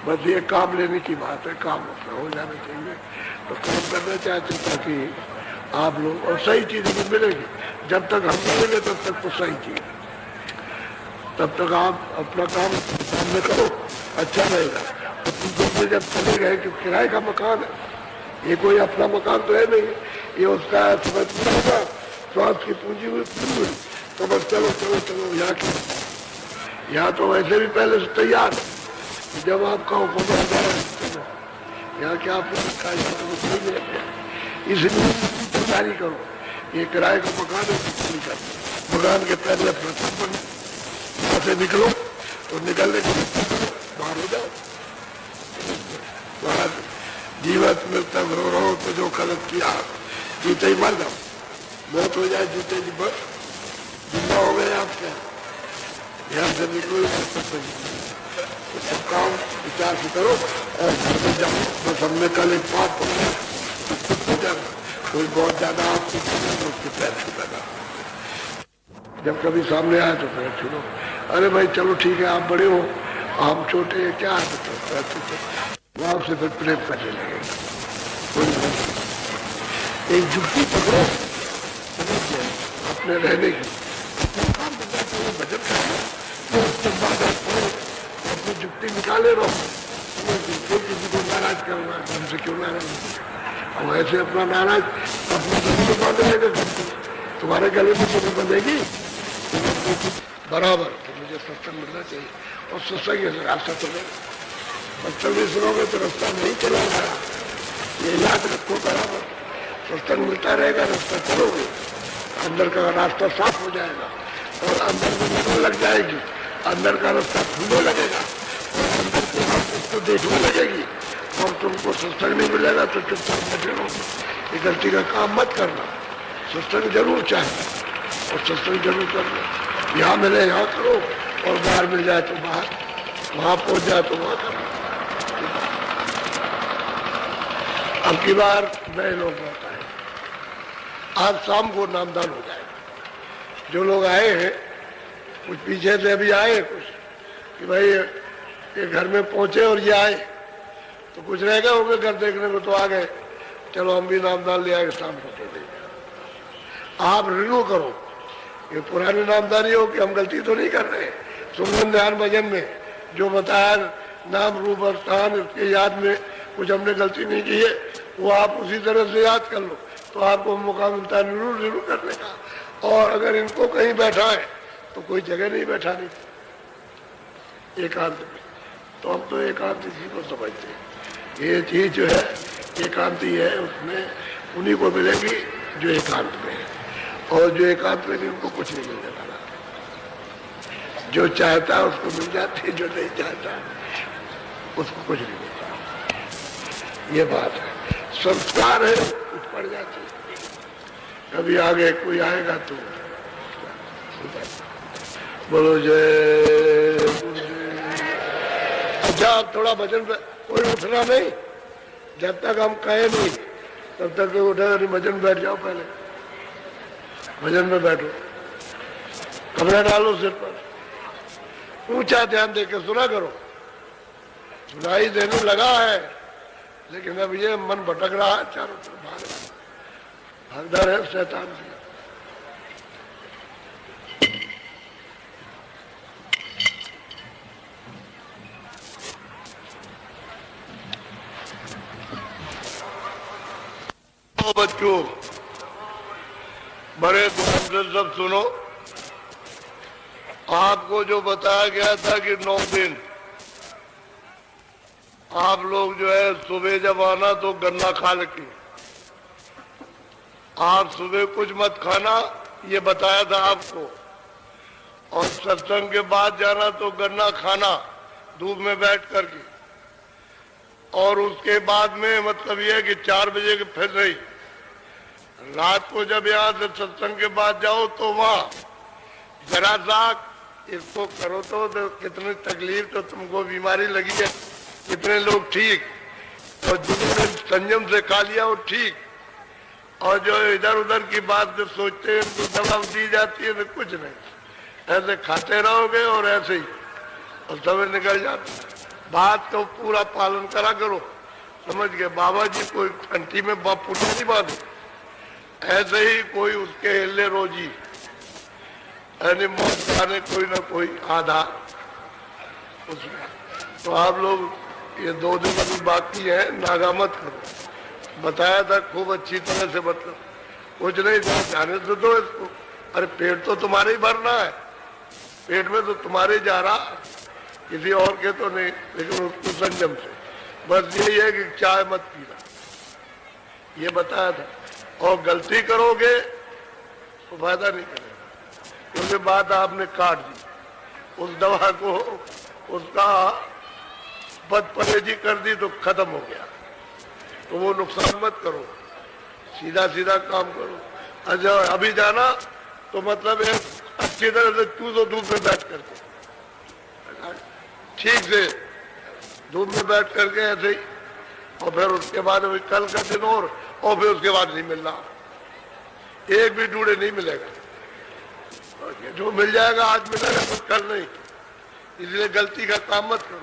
बस ये काम लेने की बात है, काम अपना हो जाना चाहिए। तो काम करना चाहते ताकि आप लोग और सही चीज भी मिलेगी। जब तक हम नहीं मिले तब तक तो सही चीज, तब तक आप अपना काम सामने करो, अच्छा रहेगा। तो तुम जब चले गए कि किराए का मकान है, ये कोई अपना मकान तो है नहीं, ये उसका समझ स्वास्थ्य की पूंजी हुई, तो बस चलो चलो चलो यहाँ की, यहाँ तो वैसे भी पहले से तैयार है, जब आप कहो यहाँ क्या आपने रखा है, इसलिए तैयारी करो। ये किराए का मकान है, मकान के पहले से निकलो तो निकलने के बाहर हो जाओ। जीवित में तब रो रहो तो जो गलत किया जीते ही मर जाओ, मौत हो जाए जीते जी बस जिंदा हो गए आप क्या। यहाँ से निकलो सब काम विचार से करो और घर में जाओ। बस हमने कल एक बात पढ़ा, कोई बहुत ज्यादा आपको उसके पैर छूटेगा। जब कभी सामने आए तो पैर छू लो। अरे भाई चलो ठीक है, आप बड़े हो हम छोटे हैं, क्या है वो आपसे फिर प्रेम करने लगेगा। एक जुक्ति पकड़ो अपने रहने की, भजन अपनी जुक्ति निकाले रहो। किसी को नाराज करना हमसे क्यों नाराज, और ऐसे अपना नाराज अपने गले में बांध लेगा, तुम्हारे गले में तुम्हें बंधेगी बराबर। तो मुझे सत्संग मिलना चाहिए और सत्संग से रास्ता चलेगा। सत्संग भी सुनोगे तो रास्ता नहीं चलेगा, ये याद रखो बराबर। सत्संग मिलता रहेगा, रास्ता चलोगे, अंदर का रास्ता साफ हो जाएगा और अंदर में निकल लग जाएगी, अंदर का रास्ता खुलने लगेगा और अंदर की बात उसको देखने लगेगी। और तुमको सत्संग नहीं मिलेगा तो चुपचाप बैठे रहो। ये गलती का काम मत करना, सत्संग जरूर चाहिए और सत्संग जरूर करना। यहाँ मिले यहाँ करो और बाहर मिल जाए तो बाहर, वहां पहुंच जाए तो वहां करना। अब की बार नए लोग आता है, आज शाम को नामदान हो जाएगा। जो लोग आए हैं कुछ पीछे से अभी आए कुछ कि भाई ये घर में पहुंचे और ये आए, तो कुछ रह गए होंगे घर देखने को तो आ गए, चलो हम भी नामदान ले आए शाम को दे देंगे। आप रिन्यू करो, ये पुरानी नामदारी हो कि हम गलती तो नहीं कर रहे। सुमन ध्यान भजन में जो बताया नाम रूप और स्थान उसके याद में कुछ हमने गलती नहीं की है, वो आप उसी तरह से याद कर लो तो आपको मौका मिलता है रिन्यू करने का। और अगर इनको कहीं बैठा है तो कोई जगह नहीं बैठानी एकांत में, तो हम तो एकांत इसी को समझते हैं। ये चीज जो है एकांती है, उसमें उन्हीं को मिलेगी जो एकांत में है, और जो एकांत में उनको कुछ नहीं मिलने वाला। जो चाहता है उसको मिल जाती है, जो नहीं चाहता उसको कुछ नहीं मिलता। ये बात है, संस्कार है कुछ पड़ जाती है। कभी आगे कोई आएगा तो बोलो जय। अच्छा आप थोड़ा भजन पे कोई उठना नहीं, जब तक हम कहे नहीं तब तक कोई उठेगा नहीं। भजन बैठ जाओ, पहले भजन में बैठो, कपड़ा डालो सिर पर, ऊंचा ध्यान देकर सुना करो। सुनाई देने लगा है लेकिन अब ये मन भटक रहा है, चारों तरफ भागदार है शैतान से। बच्चों बड़े ध्यान से सब सुनो। आपको जो बताया गया था कि 9 दिन आप लोग जो है सुबह जब आना तो गन्ना खा लेती, आप सुबह कुछ मत खाना, ये बताया था आपको। और सत्संग के बाद जाना तो गन्ना खाना धूप में बैठ करके, और उसके बाद में मतलब ये है कि 4 बजे के फिर नहीं, रात को जब यहाँ से सत्संग के बाद जाओ तो वहाँ जरा सा इसको करो तो कितनी तकलीफ, तो तुमको बीमारी लगी है कितने लोग ठीक, और जिन्होंने संयम से खा लिया वो ठीक, और जो इधर उधर की बात जो सोचते हैं तो दवा दी जाती है तो कुछ नहीं, ऐसे खाते रहोगे और ऐसे ही और समय निकल जाता है। बात को पूरा पालन करा करो, समझ गए। बाबा जी कोई घंटी में पुण्य नहीं बांधे, ऐसे ही कोई उसके हिले रोजी यानी मौत खाने कोई ना कोई आधा उसमें। तो आप लोग ये 2 दिन अभी बाकी है, नागा मत करो। बताया था खूब अच्छी तरह से, मतलब कुछ नहीं जाने से दो इसको। अरे पेट तो तुम्हारे ही भरना है, पेट में तो तुम्हारे जा रहा, किसी और के तो नहीं, लेकिन उसको संयम से। बस यही है कि चाय मत पीना, ये बताया था। और गलती करोगे तो फायदा नहीं करेगा, क्योंकि बात आपने काट दी। उस दवा को उसका बद परहेजी कर दी तो खत्म हो गया। तो वो नुकसान मत करो, सीधा सीधा काम करो। अच्छा अभी जाना तो मतलब एक अच्छी तरह से चूसो धूप में बैठ करके, ठीक से धूप में बैठ करके ऐसे ही, और फिर उसके बाद कल का दिन और फिर उसके बाद नहीं मिलना, एक भी डूडे नहीं मिलेगा। जो मिल जाएगा आज मिलेगा, कुछ कल नहीं। इसलिए गलती का काम मत करो।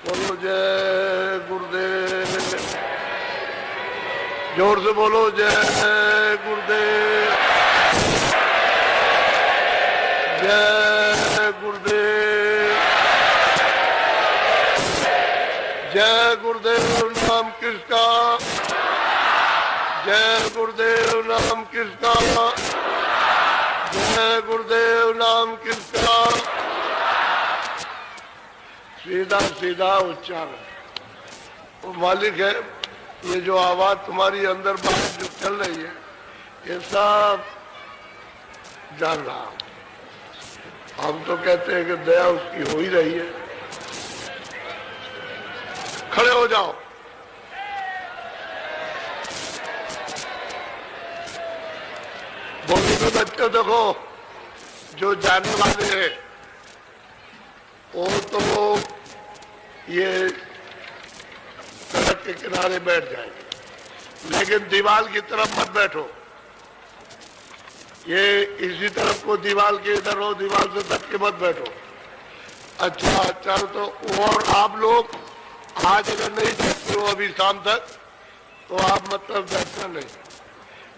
बोलो जय गुरुदेव, जोर से बोलो जय गुरुदेव, जय गुरुदेव, जय गुरुदेव नाम किसका, जय गुरुदेव नाम किसका, जय गुरुदेव नाम किसका। सीधा सीधा उच्चारण। वो मालिक है, ये जो आवाज तुम्हारी अंदर बाहर जो चल रही है ये सब जान रहा हूं। हम तो कहते हैं कि दया उसकी हो ही रही है। खड़े हो जाओ। बोली में बच्चों देखो, जो जाने वाले हैं वो तो ये सड़क के किनारे बैठ जाएंगे, लेकिन दीवार की तरफ मत बैठो। ये इसी तरफ को दीवार के इधर हो, दीवार से सट के मत बैठो। अच्छा चलो तो, और आप लोग आज अगर नहीं बैठते हो अभी शाम तक तो आप मतलब बैठना नहीं,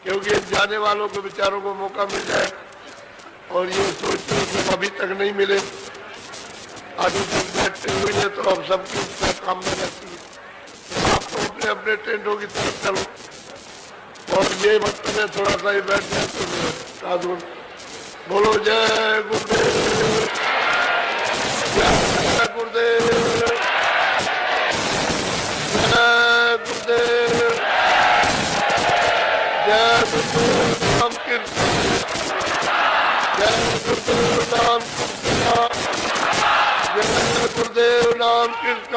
क्योंकि जाने वालों को बेचारों को मौका मिल जाए और ये सोचते हो कि अभी तक नहीं मिले, अभी तक बैठते हुए हैं तो अब सब कुछ काम में रहती है। तो आप तो अपने अपने टेंटों की तरफ चलो, और ये मतलब है थोड़ा सा ही बैठ जाए तो साधु। बोलो जय गुरुदेव, जय गुरुदेव, जय गुरुदेव, जय गुरुदेव नाम कृष्ण, जय गुरुदेव नाम कृष्ण, जय गुरुदेव नाम कृष्ण।